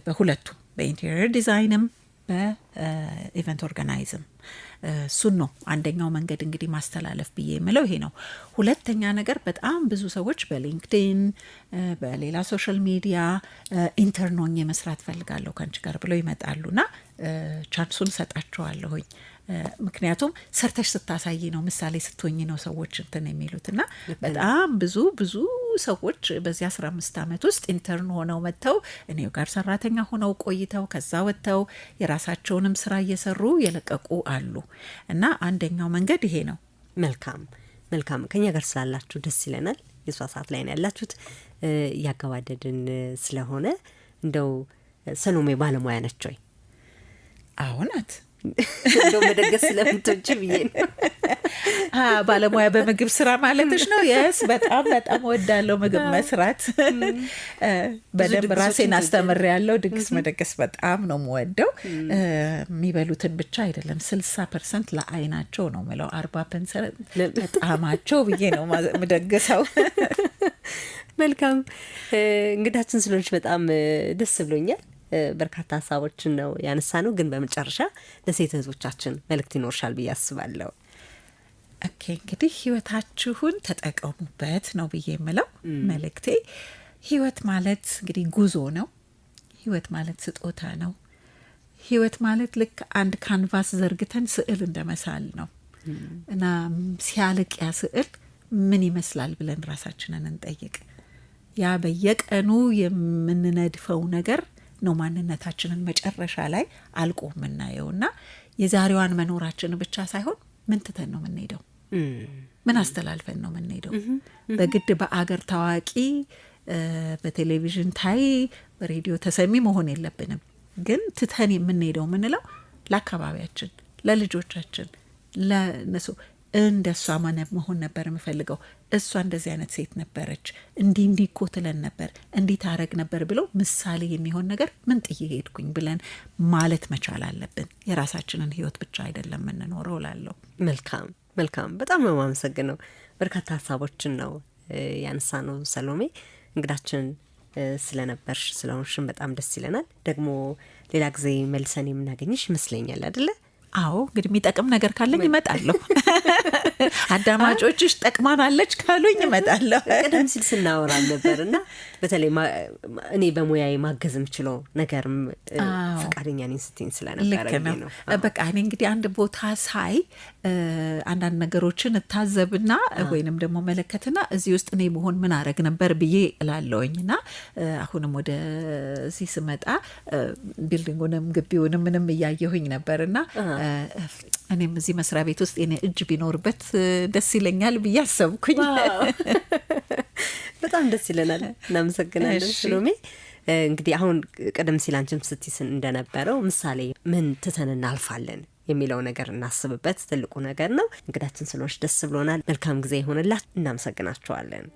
በሁለቱም በኢንቴሪየር ዲዛይንም በኢቨንት ኦርጋናይዝም። እሱን ነው አንደኛው መንገድ እንግዲህ ማስተላለፍ ብዬ የምለው ይሄ ነው። ሁለተኛ ነገር በጣም ብዙ ሰዎች በሊንክድን በሌላ ሶሻል ሚዲያ ኢንተርን ሆኜ መስራት ፈልጋለሁ ከአንቺ ጋር ብለው ይመጣሉና ቻንሱን ሰጣቸዋለሁኝ። ምክንያቱም ሰርተሽ ስታሳይ ነው፣ ምሳሌ ስትሆኝ ነው ሰዎች እንትን የሚሉትና በጣም ብዙ ሰዎች በዚህ 15 ዓመት ውስጥ ኢንተርን ሆነው መጥተው እኔው ጋር ሰራተኛ ሆነው ቆይተው ከዛ ወጥተው የራሳቸውንም ስራ እየሰሩ የለቀቁ አሉ። እና አንደኛው መንገድ ይሄ ነው። መልካም ከኛ ጋር ስላላችሁ ደስ ይለናል። የሷ ሰዓት ላይ ነው ያላችሁት። እያገባደድን ስለሆነ እንደው ሰሎሜ ባለሙያ ነች ወይ? አዎ ናት። እንደው መደገስ ስለምትወጪ ብዬ ነው። ባለሙያ በምግብ ስራ ማለትሽ ነው? የስ በጣም ወዳለው ምግብ መስራት። በደንብ ራሴን አስተምሬያለሁ። ድግስ መደገስ በጣም ነው የምወደው። የሚበሉትን ብቻ አይደለም 60% ለአይናቸው ነው የምለው፣ 40% ለጣዕማቸው ብዬ ነው የምደግሰው። መልካም እንግዳችን ስለሆነች በጣም ደስ ብሎኛል። በርካታ ሀሳቦችን ነው ያነሳ ነው፣ ግን በመጨረሻ ለሴት እህቶቻችን መልእክት ይኖርሻል ብዬ አስባለሁ። ኦኬ እንግዲህ ህይወታችሁን ተጠቀሙበት ነው ብዬ የምለው መልእክቴ። ህይወት ማለት እንግዲህ ጉዞ ነው። ህይወት ማለት ስጦታ ነው። ህይወት ማለት ልክ አንድ ካንቫስ ዘርግተን ስዕል እንደመሳል ነው እና ሲያልቅ ያ ስዕል ምን ይመስላል ብለን ራሳችንን እንጠይቅ። ያ በየቀኑ የምንነድፈው ነገር ነው ማንነታችንን መጨረሻ ላይ አልቆ የምናየውና የዛሬዋን መኖራችን ብቻ ሳይሆን ምን ትተን ነው የምንሄደው፣ ምን አስተላልፈን ነው የምንሄደው። በግድ በአገር ታዋቂ በቴሌቪዥን ታይ በሬዲዮ ተሰሚ መሆን የለብንም። ግን ትተን የምንሄደው ምንለው ለአካባቢያችን፣ ለልጆቻችን፣ ለነሱ እንደሷ መሆን ነበር የምፈልገው፣ እሷ እንደዚህ አይነት ሴት ነበረች፣ እንዲህ እኮ ትለን ነበር፣ እንዲህ ታረግ ነበር ብለው ምሳሌ የሚሆን ነገር ምን ጥዬ ሄድኩኝ ብለን ማለት መቻል አለብን። የራሳችንን ህይወት ብቻ አይደለም የምንኖረው ላለው። መልካም መልካም፣ በጣም ነው የማመሰግነው። በርካታ ሀሳቦችን ነው ያነሳ ነው ሰሎሜ። እንግዳችን ስለነበርሽ ስለሆንሽን በጣም ደስ ይለናል። ደግሞ ሌላ ጊዜ መልሰን የምናገኝሽ ይመስለኛል አይደለ? አዎ እንግዲህ የሚጠቅም ነገር ካለኝ እመጣለሁ። አዳማጮችሽ ጠቅማናለች ካሉኝ እመጣለሁ። ቀደም ሲል ስናወራ ነበርና በተለይ እኔ በሙያዬ ማገዝ የምችለው ነገርም ፈቃደኛ ነኝ ስትይኝ ስለነበረ ነው። በቃ እኔ እንግዲህ አንድ ቦታ ሳይ አንዳንድ ነገሮችን እታዘብና ወይንም ደግሞ መለከትና እዚህ ውስጥ እኔ መሆን ምን አረግ ነበር ብዬ እላለሁኝና አሁንም ወደዚህ ስመጣ ቢልዲንጉንም ግቢውንም ምንም እያየሁኝ ነበርና እኔም እዚህ መስሪያ ቤት ውስጥ የኔ እጅ ቢኖርበት ደስ ይለኛል ብዬ አሰብኩኝ። በጣም ደስ ይለናል። እናመሰግናለን ሰሎሜ። እንግዲህ አሁን ቀደም ሲል አንቺም ስትይ እንደነበረው ምሳሌ ምን ትተን እናልፋለን የሚለው ነገር እናስብበት፣ ትልቁ ነገር ነው። እንግዳችን ስለሆንሽ ደስ ብሎናል። መልካም ጊዜ ይሆንላት። እናመሰግናቸዋለን።